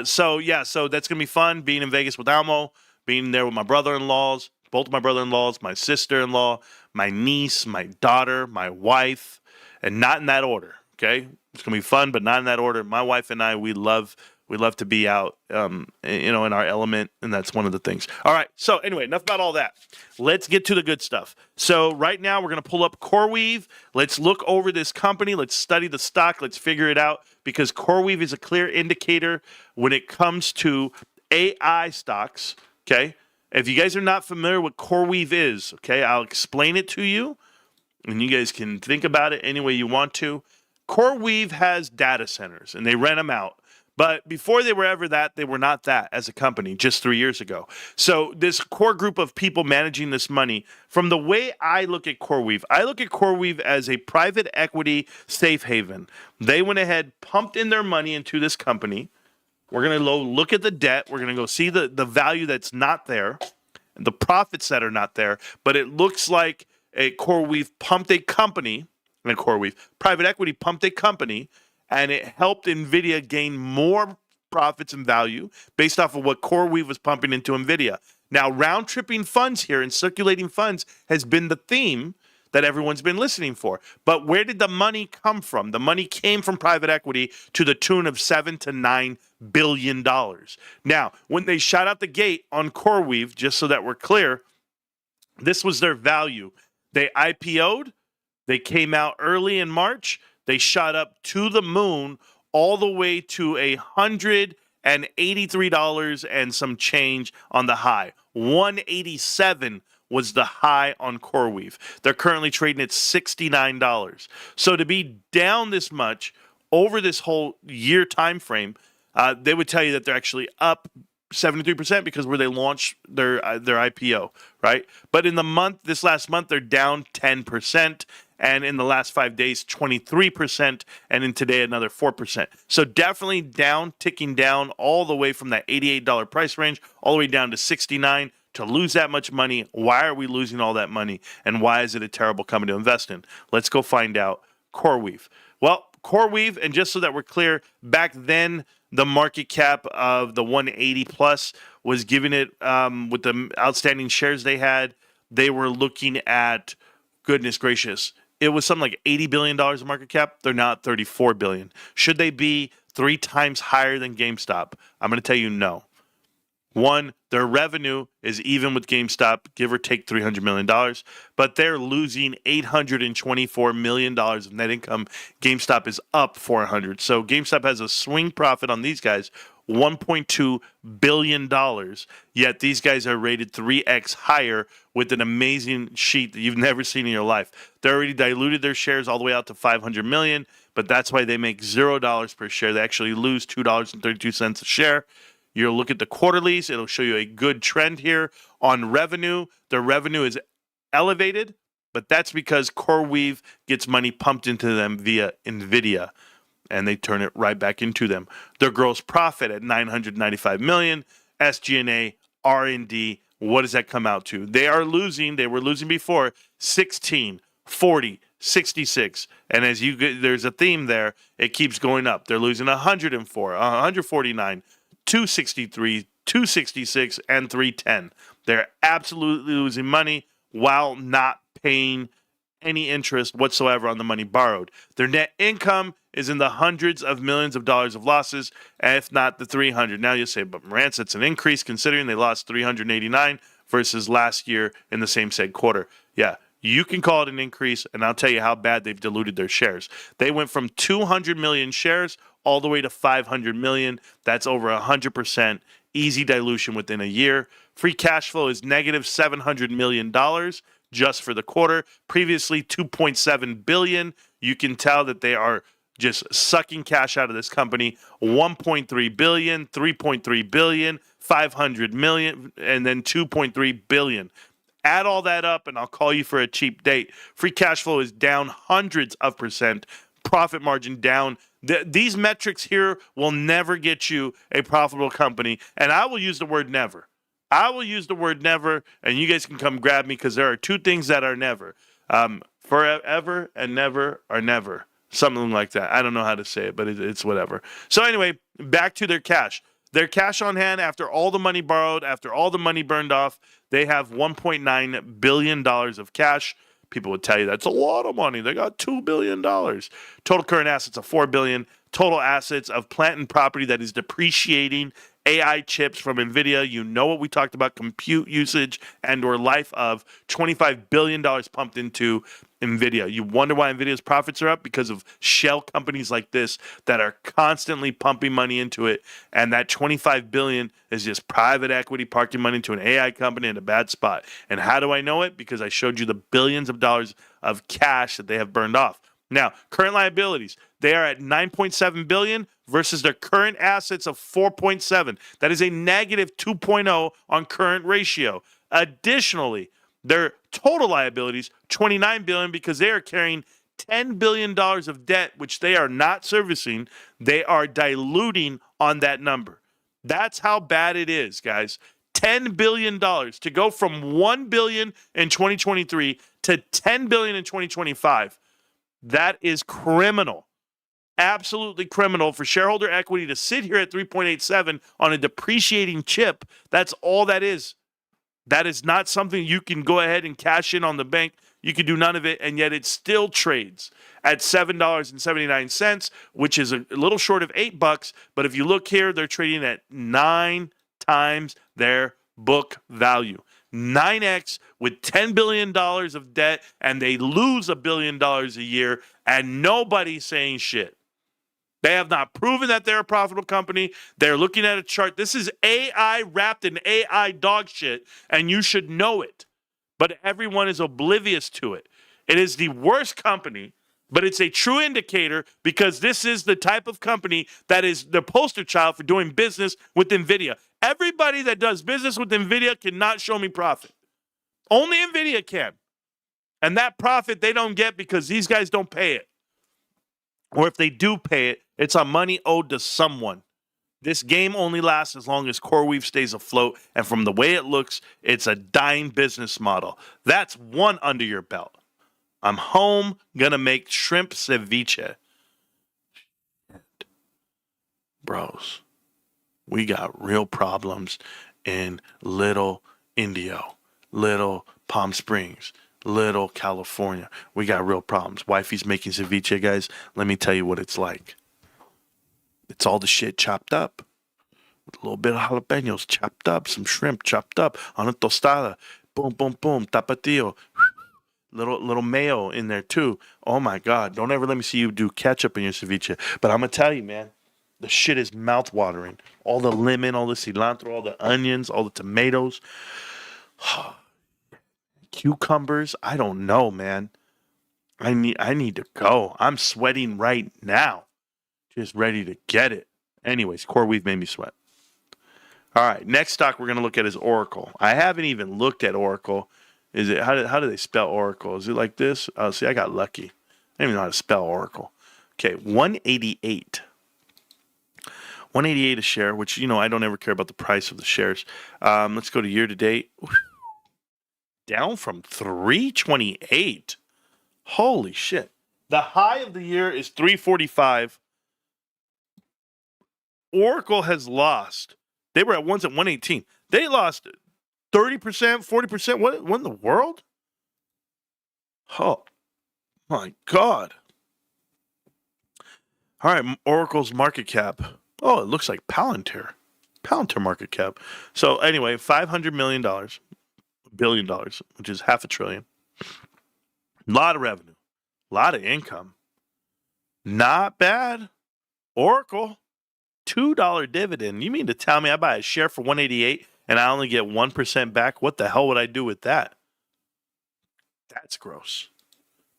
So that's going to be fun, being in Vegas with Almo, being there with my brother-in-laws. Both of my brother-in-laws, my sister-in-law, my niece, my daughter, my wife, and not in that order, okay? It's going to be fun, but not in that order. My wife and I, we love to be out, in our element, and that's one of the things. All right, so anyway, enough about all that. Let's get to the good stuff. So right now, we're going to pull up CoreWeave. Let's look over this company. Let's study the stock. Let's figure it out, because CoreWeave is a clear indicator when it comes to AI stocks, okay? If you guys are not familiar with CoreWeave is, okay, I'll explain it to you, and you guys can think about it any way you want to. CoreWeave has data centers, and they rent them out. But before they were ever that, they were not that as a company just 3 years ago. So this core group of people managing this money, from the way I look at CoreWeave as a private equity safe haven. They went ahead, pumped in their money into this company. We're going to look at the debt. We're going to go see the value that's not there, the profits that are not there. But it looks like a CoreWeave pumped a company, and CoreWeave, private equity pumped a company, and it helped NVIDIA gain more profits and value based off of what CoreWeave was pumping into NVIDIA. Now, round-tripping funds here and circulating funds has been the theme that everyone's been listening for. But where did the money come from? The money came from private equity to the tune of $7 to $9 billion. Now, when they shot out the gate on CoreWeave, just so that we're clear, this was their value. They IPO'd. They came out early in March. They shot up to the moon all the way to $183 and some change on the high. 187 was the high on CoreWeave. They're currently trading at $69. So to be down this much over this whole year time frame, they would tell you that they're actually up 73% because where they launched their IPO, right? But in this last month, they're down 10%. And in the last 5 days, 23%, and in today, another 4%. So definitely down, ticking down all the way from that $88 price range, all the way down to $69. To lose that much money, why are we losing all that money? And why is it a terrible company to invest in? Let's go find out. CoreWeave. Well, CoreWeave, and just so that we're clear, back then, the market cap of the 180 plus was giving it, with the outstanding shares they had, they were looking at, goodness gracious, it was something like $80 billion in market cap. They're now at $34 billion. Should they be 3 times higher than GameStop? I'm going to tell you no. One, their revenue is even with GameStop, give or take $300 million, but they're losing $824 million of net income. GameStop is up $400. So GameStop has a swing profit on these guys, $1.2 billion, yet these guys are rated 3x higher with an amazing sheet that you've never seen in your life. They already diluted their shares all the way out to 500 million, but that's why they make $0 per share. They actually lose $2.32 a share. You'll look at the quarterlies. It'll show you a good trend here on revenue. Their revenue is elevated, but that's because CoreWeave gets money pumped into them via NVIDIA, and they turn it right back into them. Their gross profit at $995 million, SG&A, R&D, what does that come out to? They were losing before, 16, 40, 66, and as you get, there's a theme there, it keeps going up. They're losing 104, 149, 263, 266, and 310. They're absolutely losing money while not paying any interest whatsoever on the money borrowed. Their net income is in the hundreds of millions of dollars of losses, if not the 300. Now you say, but Marantz, it's an increase considering they lost 389 versus last year in the same said quarter. Yeah, You can call it an increase, and I'll tell you how bad they've diluted their shares. They went from 200 million shares all the way to 500 million. That's over 100% easy dilution within a year. Free cash flow is negative $700 million just for the quarter. Previously, $2.7 billion. You can tell that they are just sucking cash out of this company. $1.3 billion, $3.3 billion, $500 million, and then $2.3 billion. Add all that up, and I'll call you for a cheap date. Free cash flow is down hundreds of percent. Profit margin down. These metrics here will never get you a profitable company, and I will use the word never. I will use the word never, and you guys can come grab me because there are two things that are never. Forever and never are never. Something like that. I don't know how to say it, but it's whatever. So anyway, back to their cash. Their cash on hand, after all the money borrowed, after all the money burned off, they have $1.9 billion of cash. People would tell you that's a lot of money. They got $2 billion. Total current assets of $4 billion. Total assets of plant and property that is depreciating. AI chips from NVIDIA. You know what we talked about, compute usage and or life of $25 billion pumped into NVIDIA. You wonder why NVIDIA's profits are up? Because of shell companies like this that are constantly pumping money into it. And that $25 billion is just private equity parking money into an AI company in a bad spot. And how do I know it? Because I showed you the billions of dollars of cash that they have burned off. Now, current liabilities, they are at $9.7 billion versus their current assets of $4.7. That is a negative 2.0 on current ratio. Additionally, their total liabilities, $29 billion, because they are carrying $10 billion of debt, which they are not servicing. They are diluting on that number. That's how bad it is, guys. $10 billion to go from $1 billion in 2023 to $10 billion in 2025. That is criminal. Absolutely criminal for shareholder equity to sit here at 3.87 on a depreciating chip. That's all that is. That is not something you can go ahead and cash in on the bank. You can do none of it, and yet it still trades at $7.79, which is a little short of $8. But if you look here, they're trading at 9 times their book value. 9x with $10 billion of debt, and they lose $1 billion a year, and nobody's saying shit. They have not proven that they're a profitable company. They're looking at a chart. This is AI wrapped in AI dog shit, and you should know it. But everyone is oblivious to it. It is the worst company, but it's a true indicator because this is the type of company that is the poster child for doing business with NVIDIA. Everybody that does business with NVIDIA cannot show me profit. Only NVIDIA can. And that profit they don't get because these guys don't pay it. Or if they do pay it, it's on money owed to someone. This game only lasts as long as CoreWeave stays afloat. And from the way it looks, it's a dying business model. That's one under your belt. I'm home, gonna make shrimp ceviche. Bros, we got real problems in Little Indio, Little Palm Springs, Little California. We got real problems. Wifey's making ceviche, guys. Let me tell you what it's like. It's all the shit chopped up. With a little bit of jalapenos chopped up, some shrimp chopped up on a tostada. Boom, boom, boom, tapatio. Little mayo in there too. Oh my God. Don't ever let me see you do ketchup in your ceviche. But I'm going to tell you, man, the shit is mouth-watering. All the lemon, all the cilantro, all the onions, all the tomatoes. Cucumbers. I don't know, man. I need to go. I'm sweating right now. Just ready to get it. Anyways, CoreWeave made me sweat. All right, next stock we're going to look at is Oracle. I haven't even looked at Oracle. Is it how do they spell Oracle? Is it like this? Oh, see, I got lucky. I don't even know how to spell Oracle. Okay, 188. 188 a share, which, you know, I don't ever care about the price of the shares. Let's go to year to date. Down from 328. Holy shit. The high of the year is 345. Oracle has lost. They were at once at 118. They lost 30%, 40%. What in the world? Oh, my God. All right, Oracle's market cap. Oh, it looks like Palantir. Palantir market cap. So anyway, $500 million, $1 billion, which is $500 billion. A lot of revenue. A lot of income. Not bad. Oracle, $2 dividend. You mean to tell me I buy a share for $188 and I only get 1% back? What the hell would I do with that? That's gross.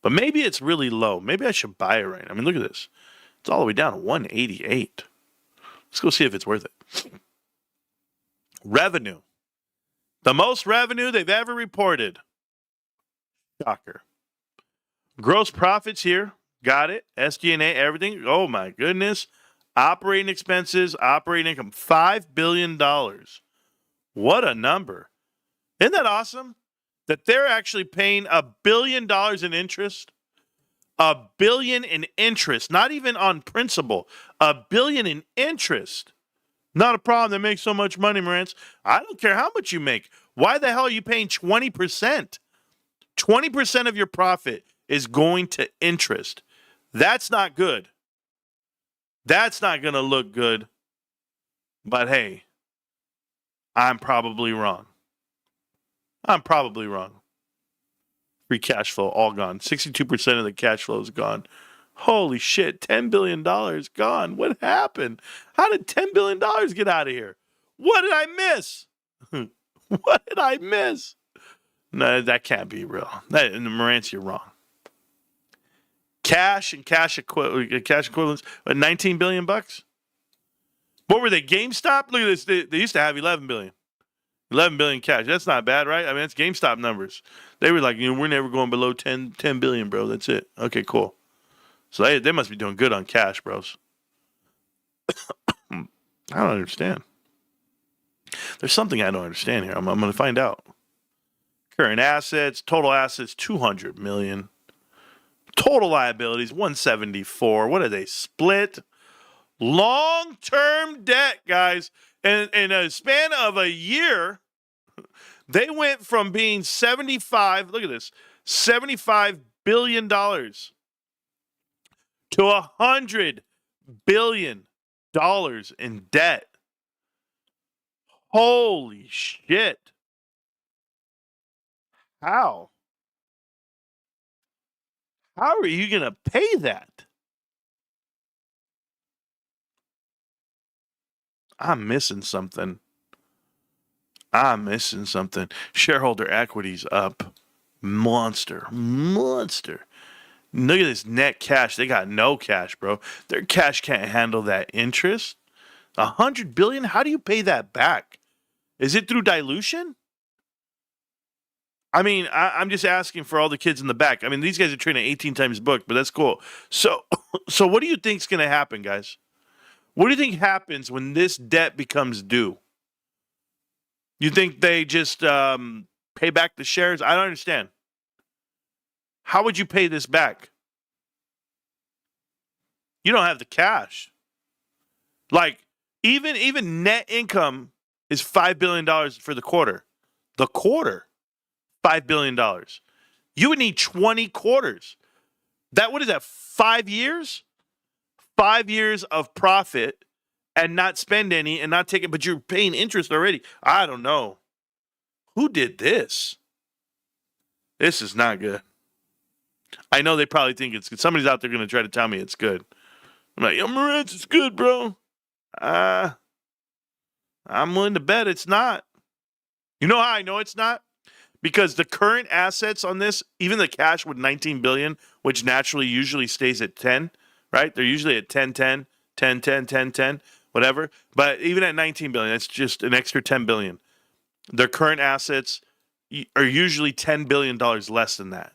But maybe it's really low. Maybe I should buy it right. I mean, look at this. It's all the way down to 188. Let's go see if it's worth it. Revenue. The most revenue they've ever reported. Shocker. Gross profits here. Got it. SG&A, everything. Oh, my goodness. Operating expenses, operating income, $5 billion. What a number. Isn't that awesome? That they're actually paying $1 billion in interest. $1 billion in interest. Not even on principal. $1 billion in interest. Not a problem. They make so much money, Marantz. I don't care how much you make. Why the hell are you paying 20%? 20% of your profit is going to interest. That's not good. That's not going to look good. But hey, I'm probably wrong. I'm probably wrong. Free cash flow, all gone. 62% of the cash flow is gone. Holy shit, $10 billion gone. What happened? How did $10 billion get out of here? What did I miss? What did I miss? No, that can't be real. In the Marantz, you're wrong. Cash and cash equivalents, $19 billion bucks. What were they? GameStop? Look at this. They used to have 11 billion. 11 billion cash. That's not bad, right? I mean, that's GameStop numbers. They were like, we're never going below 10 billion, bro. That's it. Okay, cool. So they must be doing good on cash, bros. I don't understand. There's something I don't understand here. I'm going to find out. Current assets, total assets, 200 million. Total liabilities, 174. What are they split? Long-term debt, guys. In a span of a year, they went from being 75, look at this, $75 billion to $100 billion in debt. Holy shit. How? How are you going to pay that? I'm missing something. Shareholder equity's up. Monster. Look at this net cash. They got no cash, bro. Their cash can't handle that interest. $100 billion? How do you pay that back? Is it through dilution? I mean, I'm just asking for all the kids in the back. I mean, these guys are trading 18 times book, but that's cool. So what do you think's going to happen, guys? What do you think happens when this debt becomes due? You think they just pay back the shares? I don't understand. How would you pay this back? You don't have the cash. Like, even net income is $5 billion for the quarter. The quarter, $5 billion. You would need 20 quarters. What is that, 5 years? 5 years of profit and not spend any and not take it, but you're paying interest already. I don't know. Who did this? This is not good. I know they probably think it's good. Somebody's out there going to try to tell me it's good. I'm like, yo, Marantz, it's good, bro. I'm willing to bet it's not. You know how I know it's not? Because the current assets on this, even the cash with 19 billion, which naturally usually stays at 10, right? They're usually at 10, 10, 10, 10, 10, 10, whatever. But even at 19 billion, that's just an extra 10 billion. Their current assets are usually $10 billion less than that.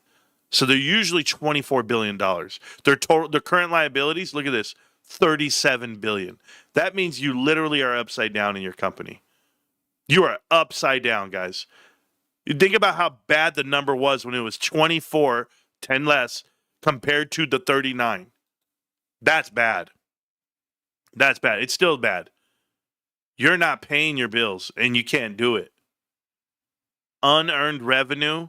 So they're usually $24 billion. Their current liabilities, look at this, $37 billion. That means you literally are upside down in your company. You are upside down, guys. You think about how bad the number was when it was 24, 10 less, compared to the 39. That's bad. That's bad. It's still bad. You're not paying your bills, and you can't do it. Unearned revenue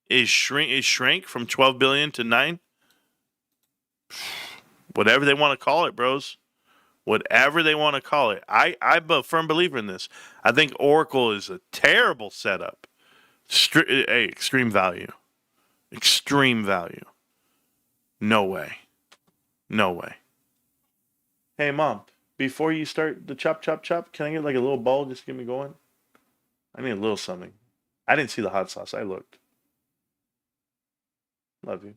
is shrank from 12 billion to 9. Whatever they want to call it, bros. Whatever they want to call it. I'm a firm believer in this. I think Oracle is a terrible setup. Extreme value. Extreme value. No way. No way. Hey, Mom, before you start the chop, can I get like a little bowl just to get me going? I need a little something. I didn't see the hot sauce. I looked. Love you.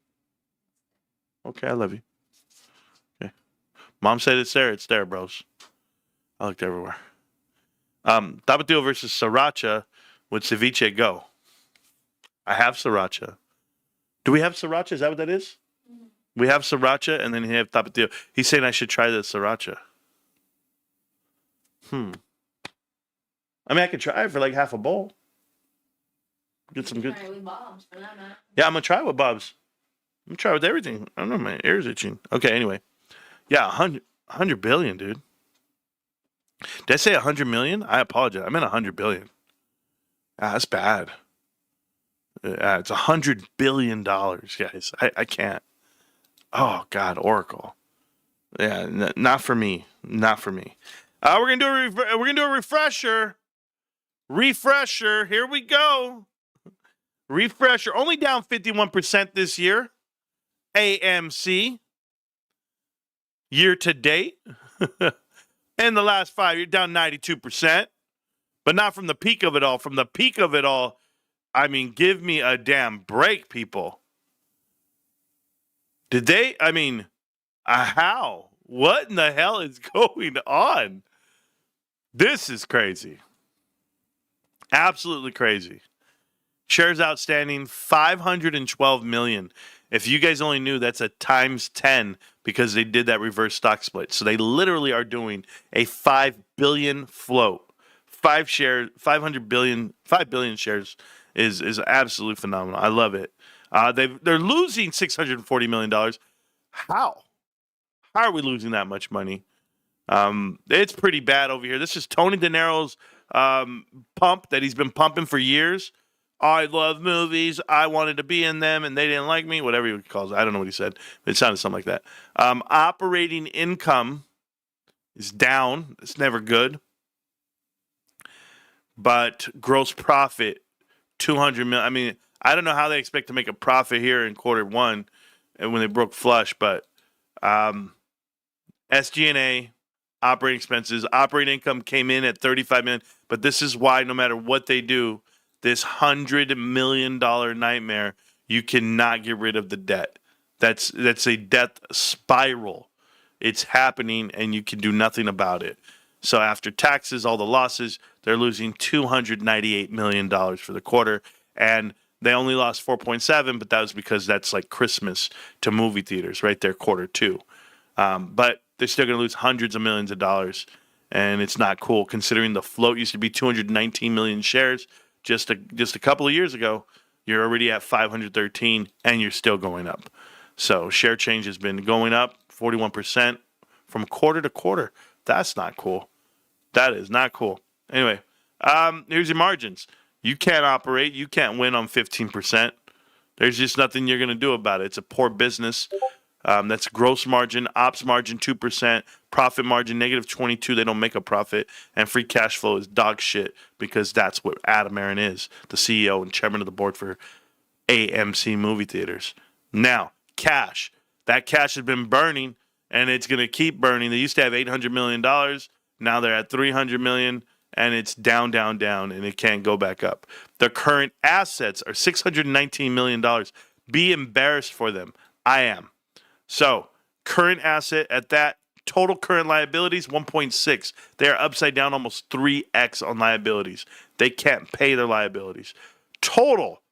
Okay, I love you. Okay. Mom said it's there. It's there, bros. I looked everywhere. Tapatio versus Sriracha with ceviche. Go. I have Sriracha. Do we have Sriracha? Is that what that is? We have Sriracha, and then we have Tapatio. He's saying I should try the Sriracha. I mean, I could try it for like half a bowl. Get some good. Try it with Bob's for that matter. Yeah, I'm gonna try it with Bob's. I'm gonna try it with everything. I don't know, my ears itching. Okay, anyway. Yeah, 100 billion, dude. Did I say 100 million? I apologize. I meant 100 billion. That's bad. It's $100 billion, guys. I can't. Oh God, Oracle. Yeah, not for me. Not for me. We're gonna do a refresher. Refresher. Here we go. Refresher. Only down 51% this year. AMC. Year to date. In the last 5 years, down 92%. But not from the peak of it all. From the peak of it all, I mean, give me a damn break, people. Did they? I mean, how? What in the hell is going on? This is crazy. Absolutely crazy. Shares outstanding, 512 million. If you guys only knew, that's a times 10 because they did that reverse stock split. So they literally are doing a 5 billion float. 5 billion shares is absolutely phenomenal. I love it. They're losing $640 million. How? How are we losing that much money? It's pretty bad over here. This is Tony De Niro's pump that he's been pumping for years. I love movies. I wanted to be in them, and they didn't like me. Whatever he calls it. I don't know what he said. It sounded something like that. Operating income is down. It's never good. But gross profit, 200 million. I mean, I don't know how they expect to make a profit here in quarter one and when they broke flush, but SG&A, operating expenses, operating income came in at 35 million. But this is why no matter what they do, this $100 million nightmare, you cannot get rid of the debt. That's a death spiral. It's happening, and you can do nothing about it. So after taxes, all the losses, they're losing $298 million for the quarter. And they only lost 4.7, but that was because that's like Christmas to movie theaters right there, quarter two. But they're still going to lose hundreds of millions of dollars. And it's not cool considering the float used to be 219 million shares. Just a couple of years ago, you're already at 513, and you're still going up. So share change has been going up 41% from quarter to quarter. That's not cool. That is not cool. Anyway, here's your margins. You can't operate. You can't win on 15%. There's just nothing you're going to do about it. It's a poor business. That's gross margin, ops margin 2%, profit margin -22. They don't make a profit, and free cash flow is dog shit because that's what Adam Aron is, the CEO and chairman of the board for AMC movie theaters. Now, cash. That cash has been burning, and it's going to keep burning. They used to have $800 million. Now they're at $300 million, and it's down, and it can't go back up. Their current assets are $619 million. Be embarrassed for them. I am. So, current asset at that, total current liabilities, 1.6. They're upside down almost 3x on liabilities. They can't pay their liabilities. Total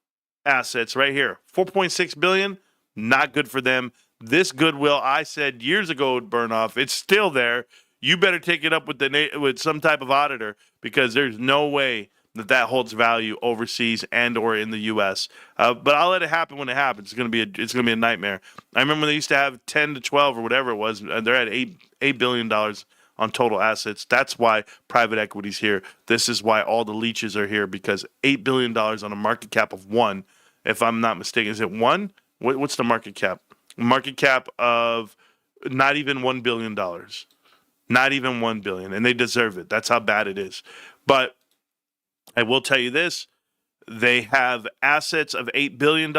assets right here, 4.6 billion, not good for them. This goodwill I said years ago would burn off. It's still there. You better take it up with some type of auditor because there's no way that holds value overseas and or in the U.S. But I'll let it happen when it happens. It's gonna be a nightmare. I remember when they used to have 10 to 12 or whatever it was. They're at $8 billion on total assets. That's why private equity's here. This is why all the leeches are here because $8 billion on a market cap of one. If I'm not mistaken, is it one? What's the market cap? Market cap of not even $1 billion. Not even $1 billion, and they deserve it. That's how bad it is. But I will tell you this. They have assets of $8 billion.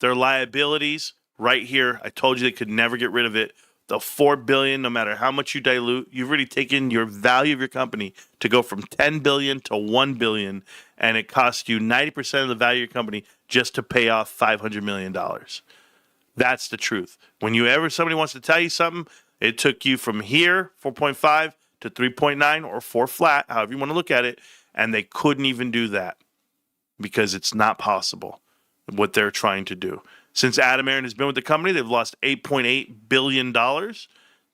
their liabilities right here. I told you they could never get rid of it. The $4 billion, no matter how much you dilute, you've already taken your value of your company to go from $10 billion to $1 billion, and it costs you 90% of the value of your company just to pay off $500 million. That's the truth. Whenever somebody wants to tell you something, it took you from here, 4.5 to 3.9 or 4 flat, however you want to look at it, and they couldn't even do that because it's not possible what they're trying to do. Since Adam Aron has been with the company, they've lost $8.8 billion.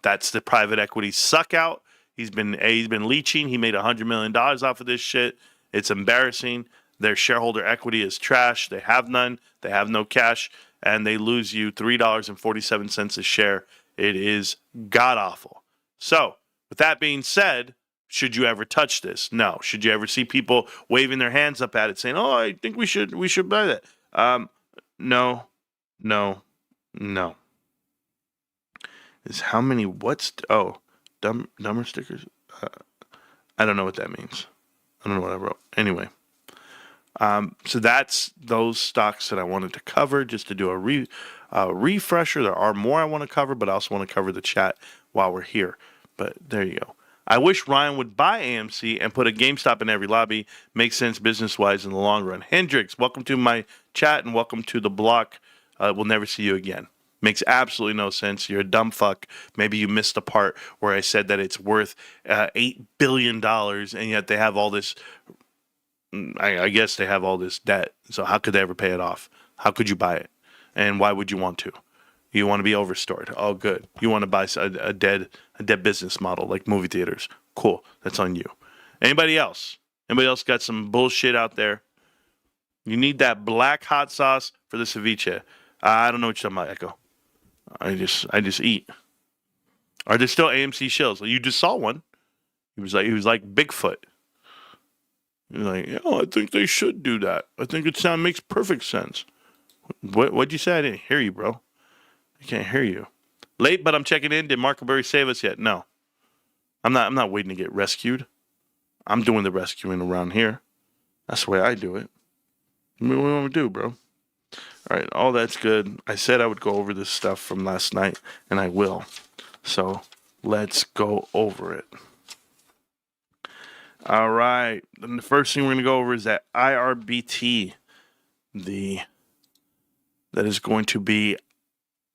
That's the private equity suck out. He's been leeching. He made $100 million off of this shit. It's embarrassing. Their shareholder equity is trash. They have none. They have no cash. And they lose you $3.47 a share. It is god-awful. So, with that being said, should you ever touch this? No. Should you ever see people waving their hands up at it saying, oh, I think we should buy that? No. Is how many, dumber stickers? I don't know what that means. I don't know what I wrote. Anyway. So that's those stocks that I wanted to cover, just to do a refresher. There are more I want to cover, but I also want to cover the chat while we're here. But there you go. I wish Ryan would buy AMC and put a GameStop in every lobby. Makes sense business-wise in the long run. Hendrix, welcome to my chat and welcome to the block. We'll never see you again. Makes absolutely no sense. You're a dumb fuck. Maybe you missed the part where I said that it's worth $8 billion, and yet they have all this... I guess they have all this debt. So how could they ever pay it off? How could you buy it? And why would you want to? You want to be overstored. Oh, good. You want to buy a dead business model like movie theaters. Cool. That's on you. Anybody else? Anybody else got some bullshit out there? You need that black hot sauce for the ceviche. I don't know what you're talking about, Echo. I just eat. Are there still AMC shills? You just saw one. He was like Bigfoot. You're like, I think they should do that. I think it makes perfect sense. What'd you say? I didn't hear you, bro. I can't hear you. Late, but I'm checking in. Did Marco Berry save us yet? No. I'm not waiting to get rescued. I'm doing the rescuing around here. That's the way I do it. What do you want to do, bro? All right, all that's good. I said I would go over this stuff from last night, and I will. So let's go over it. All right. Then the first thing we're going to go over is that IRBT. That is going to be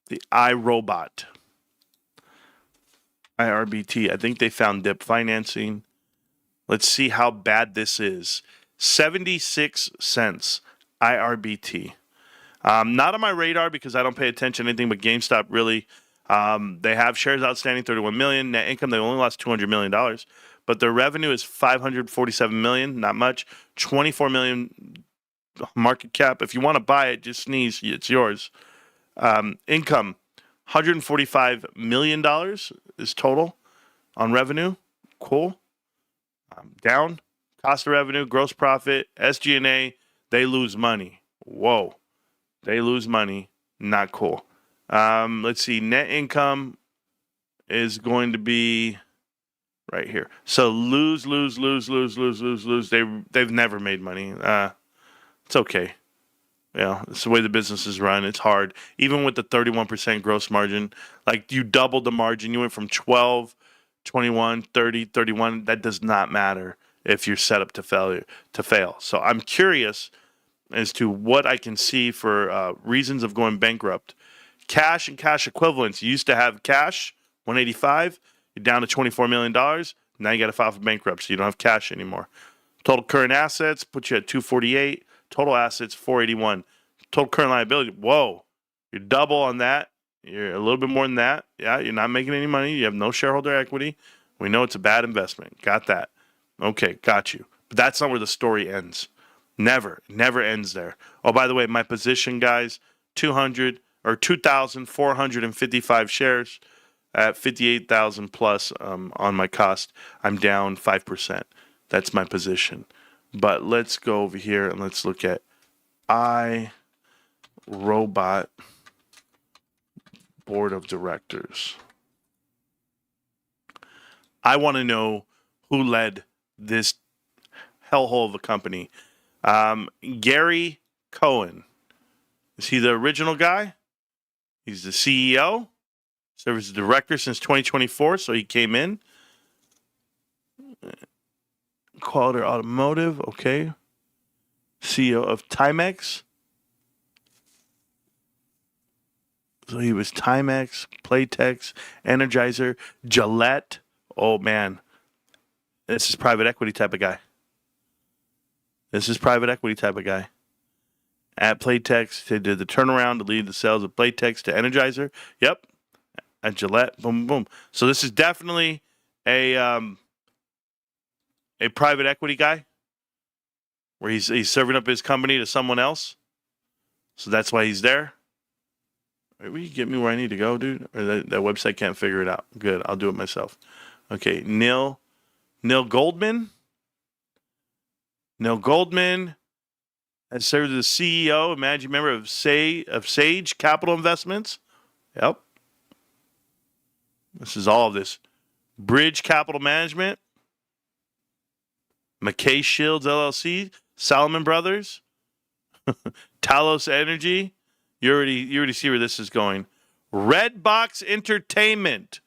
the iRobot. IRBT. I think they found dip financing. Let's see how bad this is. 76 cents. IRBT. Not on my radar because I don't pay attention to anything but GameStop, really. They have shares outstanding, 31 million. Net income, they only lost $200 million. But their revenue is $547 million, not much. $24 million market cap. If you want to buy it, just sneeze. It's yours. Income, $145 million is total on revenue. Cool. Down. Cost of revenue, gross profit, SG&A, they lose money. Whoa. They lose money. Not cool. Let's see. Net income is going to be right here. So lose. They've never made money. It's okay. Yeah, it's the way the business is run. It's hard. Even with the 31% gross margin, like you doubled the margin. You went from 12, 21, 30, 31. That does not matter if you're set up to fail. So I'm curious as to what I can see for reasons of going bankrupt. Cash and cash equivalents. You used to have cash, 185. You're down to $24 million. Now you got to file for bankruptcy. You don't have cash anymore. Total current assets put you at 248. Total assets, 481. Total current liability, whoa. You're double on that. You're a little bit more than that. Yeah, you're not making any money. You have no shareholder equity. We know it's a bad investment. Got that. Okay, got you. But that's not where the story ends. Never ends there. Oh, by the way, my position, guys, 2,455 shares at 58,000 plus on my cost. I'm down 5%. That's my position. But let's go over here and let's look at iRobot Board of Directors. I want to know who led this hellhole of a company. Gary Cohen. Is he the original guy? He's the CEO. Served as a director since 2024, so he came in. Quality Automotive, okay. CEO of Timex. So he was Timex, Playtex, Energizer, Gillette. Oh, man. This is private equity type of guy. At Playtex, they did the turnaround to lead the sales of Playtex to Energizer. Yep. At Gillette, boom, boom. So this is definitely a private equity guy where he's serving up his company to someone else. So that's why he's there. Will you get me where I need to go, dude? Or that website can't figure it out. Good, I'll do it myself. Okay, Neil Goldman. Neil Goldman has served as CEO and managing member of Sage Capital Investments. Yep. This is all of this. Bridge Capital Management. McKay Shields LLC. Salomon Brothers. Talos Energy. You already see where this is going. Redbox Entertainment.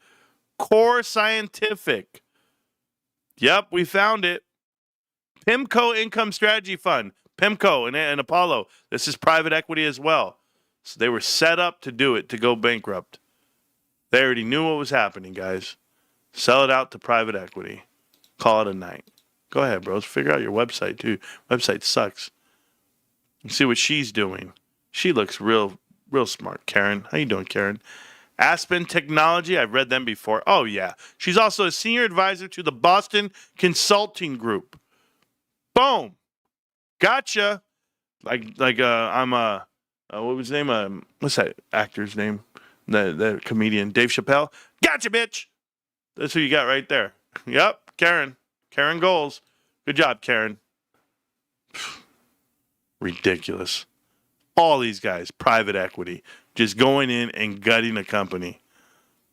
Core Scientific. Yep, we found it. PIMCO Income Strategy Fund. PIMCO and Apollo. This is private equity as well. So they were set up to do it, to go bankrupt. They already knew what was happening, guys. Sell it out to private equity. Call it a night. Go ahead, bros. Figure out your website, too. Website sucks. You see what she's doing. She looks real smart, Karen. How you doing, Karen? Aspen Technology. I've read them before. Oh, yeah. She's also a senior advisor to the Boston Consulting Group. Boom. Gotcha. I'm what was his name? What's that actor's name? The comedian, Dave Chappelle. Gotcha, bitch. That's who you got right there. Yep, Karen. Karen Goals. Good job, Karen. Ridiculous. All these guys, private equity, just going in and gutting a company.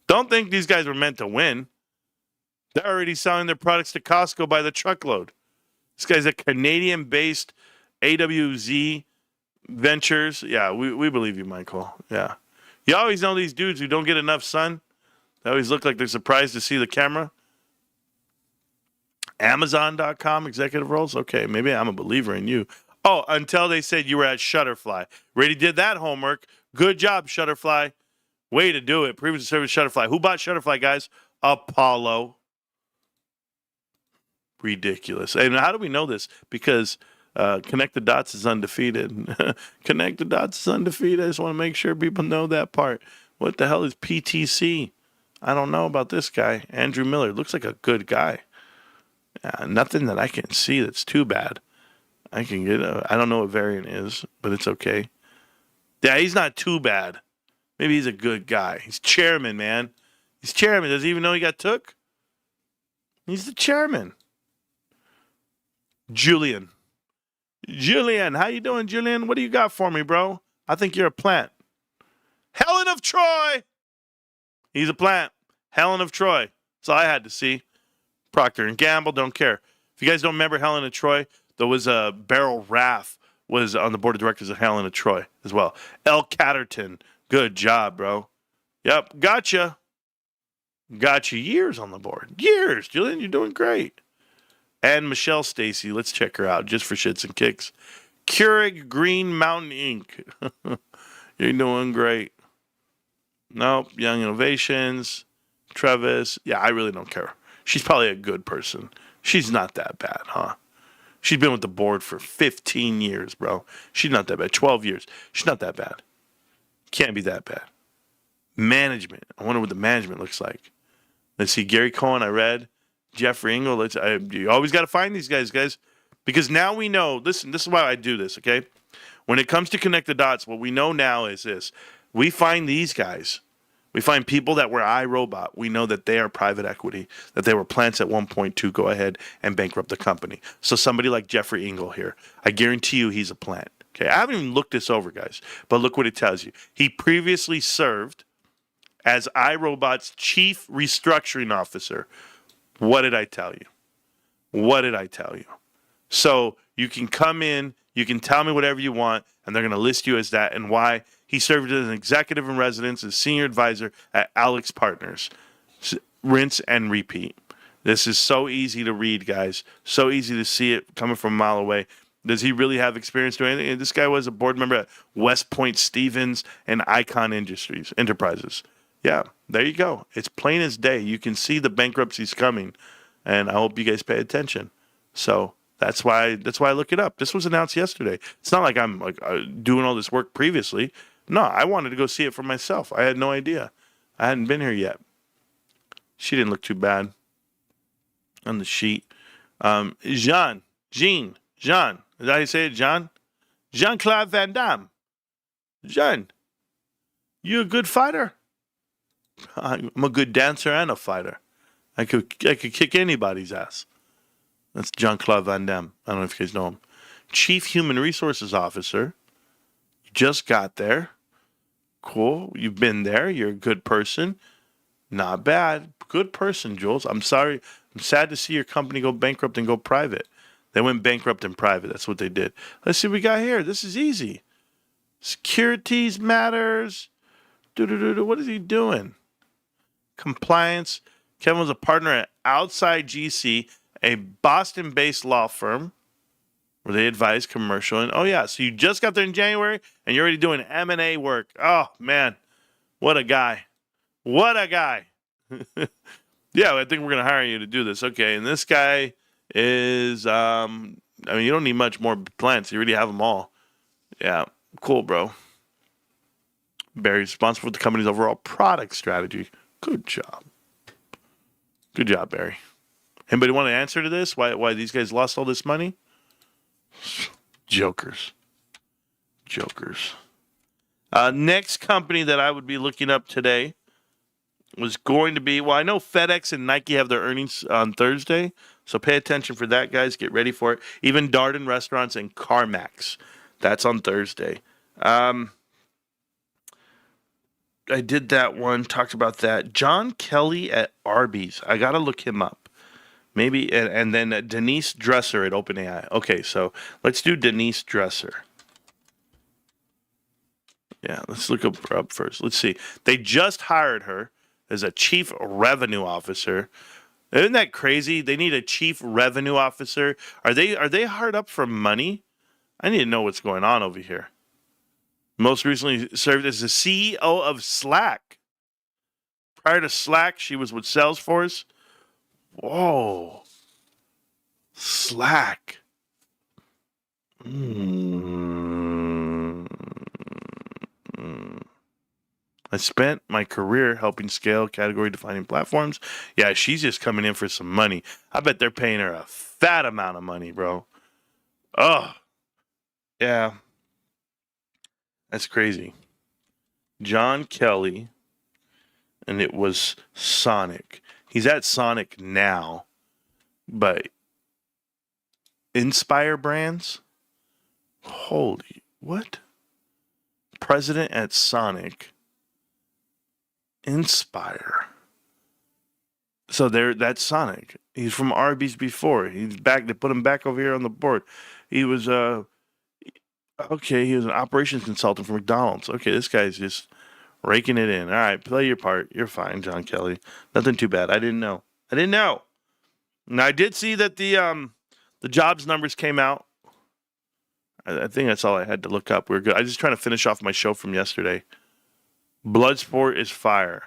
Don't think these guys were meant to win. They're already selling their products to Costco by the truckload. This guy's a Canadian-based AWZ Ventures. Yeah, we believe you, Michael. Yeah. You always know these dudes who don't get enough sun. They always look like they're surprised to see the camera. Amazon.com executive roles. Okay, maybe I'm a believer in you. Oh, until they said you were at Shutterfly. Already did that homework. Good job, Shutterfly. Way to do it. Previous service Shutterfly. Who bought Shutterfly, guys? Apollo. Ridiculous. And how do we know this? Because Connect the Dots is undefeated. Connect the Dots is undefeated. I just want to make sure people know that part. What the hell is PTC? I don't know about this guy. Andrew Miller. Looks like a good guy. Nothing that I can see that's too bad. I can get I don't know what variant is, but it's okay. Yeah, he's not too bad. Maybe he's a good guy. He's chairman, man. He's chairman. Does he even know he got took? He's the chairman. Julian, how you doing, Julian? What do you got for me, bro? I think you're a plant. Helen of Troy. He's a plant. Helen of Troy. That's all I had to see. Procter & Gamble, don't care. If you guys don't remember Helen of Troy, there was a Beryl Raff was on the board of directors of Helen of Troy as well. L. Catterton. Good job, bro. Yep, gotcha. Got you years on the board. Years, Julian, you're doing great. And Michelle Stacy, let's check her out just for shits and kicks. Keurig Green Mountain Inc. You're doing great. Nope, Young Innovations. Travis. Yeah, I really don't care. She's probably a good person. She's not that bad, huh? She's been with the board for 15 years, bro. She's not that bad. 12 years. She's not that bad. Can't be that bad. Management. I wonder what the management looks like. Let's see. Gary Cohen, I read. Jeffrey Engel. You always got to find these guys. Because now we know. Listen, this is why I do this, okay? When it comes to Connect the Dots, what we know now is this. We find these guys. We find people that were iRobot. We know that they are private equity, that they were plants at one point to go ahead and bankrupt the company. So somebody like Jeffrey Engel here, I guarantee you he's a plant. Okay, I haven't even looked this over, guys, but look what it tells you. He previously served as iRobot's chief restructuring officer. What did I tell you? So you can come in, You can tell me whatever you want, and they're going to list you as that and why. He served as an executive in residence as senior advisor at Alex Partners. Rinse and repeat. This is so easy to read, guys. So easy to see it coming from a mile away. Does he really have experience doing anything? This guy was a board member at West Point Stevens and Icon Enterprises. Yeah, there you go. It's plain as day. You can see the bankruptcies coming, and I hope you guys pay attention. So that's why I look it up. This was announced yesterday. It's not like I'm doing all this work previously. No, I wanted to go see it for myself. I had no idea. I hadn't been here yet. She didn't look too bad on the sheet. Jean. Is that how you say it, Jean? Jean-Claude Van Damme. Jean, you a good fighter? I'm a good dancer and a fighter. I could kick anybody's ass. That's Jean-Claude Van Damme. I don't know if you guys know him. Chief Human Resources Officer. You just got there. Cool. You've been there. You're a good person. Not bad. Good person, Jules. I'm sorry. I'm sad to see your company go bankrupt and go private. They went bankrupt and private. That's what they did. Let's see what we got here. This is easy. Securities matters. What is he doing? Compliance. Kevin was a partner at Outside GC, a Boston-based law firm where they advise commercial. And oh yeah, so you just got there in January and you're already doing M&A work. Oh man, what a guy! What a guy! Yeah, I think we're gonna hire you to do this. Okay, and this guy is I mean, you don't need much more plants. You already have them all. Yeah, cool, bro. Barry's responsible for the company's overall product strategy. Good job. Good job, Barry. Anybody want to answer to this? Why these guys lost all this money? Jokers. Next company that I would be looking up today was going to be, well, I know FedEx and Nike have their earnings on Thursday, so pay attention for that, guys. Get ready for it. Even Darden Restaurants and CarMax. That's on Thursday. I did that one, talked about that. John Kelly at Arby's. I got to look him up. Maybe, and then Denise Dresser at OpenAI. Okay, so let's do Denise Dresser. Yeah, let's look her up first. Let's see. They just hired her as a chief revenue officer. Isn't that crazy? They need a chief revenue officer. Are they hard up for money? I need to know what's going on over here. Most recently served as the CEO of Slack. Prior to Slack, she was with Salesforce. Whoa. Slack. I spent my career helping scale category-defining platforms. Yeah, she's just coming in for some money. I bet they're paying her a fat amount of money, bro. Oh, yeah. That's crazy. John Kelly, and it was Sonic. He's at Sonic now, but Inspire Brands? Holy, what? President at Sonic. Inspire. So that's Sonic. He's from Arby's before. He's back. They put him back over here on the board. He was he was an operations consultant for McDonald's. Okay, this guy's just raking it in. All right, play your part. You're fine, John Kelly. Nothing too bad. I didn't know. Now I did see that the jobs numbers came out. I think that's all I had to look up. We're good. I was just trying to finish off my show from yesterday. Bloodsport is fire.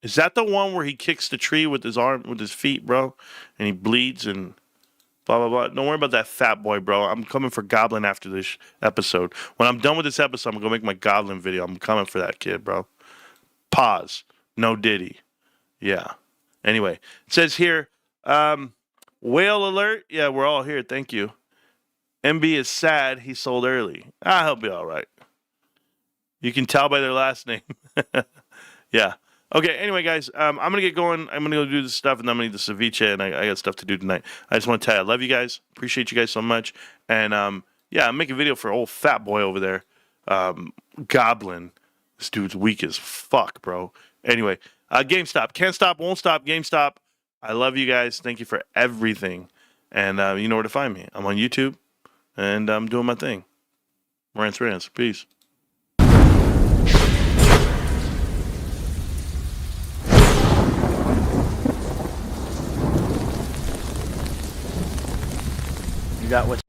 Is that the one where he kicks the tree with his feet, bro? And he bleeds and blah, blah, blah. Don't worry about that fat boy, bro. I'm coming for Goblin after this episode. When I'm done with this episode, I'm going to make my Goblin video. I'm coming for that kid, bro. Pause. No Diddy. Yeah. Anyway, it says here, whale alert. Yeah, we're all here. Thank you. MB is sad he sold early. He'll be all right. You can tell by their last name. Yeah. Okay, anyway, guys, I'm going to get going. I'm going to go do this stuff, and then I'm going to eat the ceviche, and I got stuff to do tonight. I just want to tell you, I love you guys. Appreciate you guys so much. And, yeah, I'm making a video for old fat boy over there. Goblin. This dude's weak as fuck, bro. Anyway, GameStop. Can't stop, won't stop, GameStop. I love you guys. Thank you for everything. And you know where to find me. I'm on YouTube. and I'm doing my thing. Marantz Rantz. Peace. You got what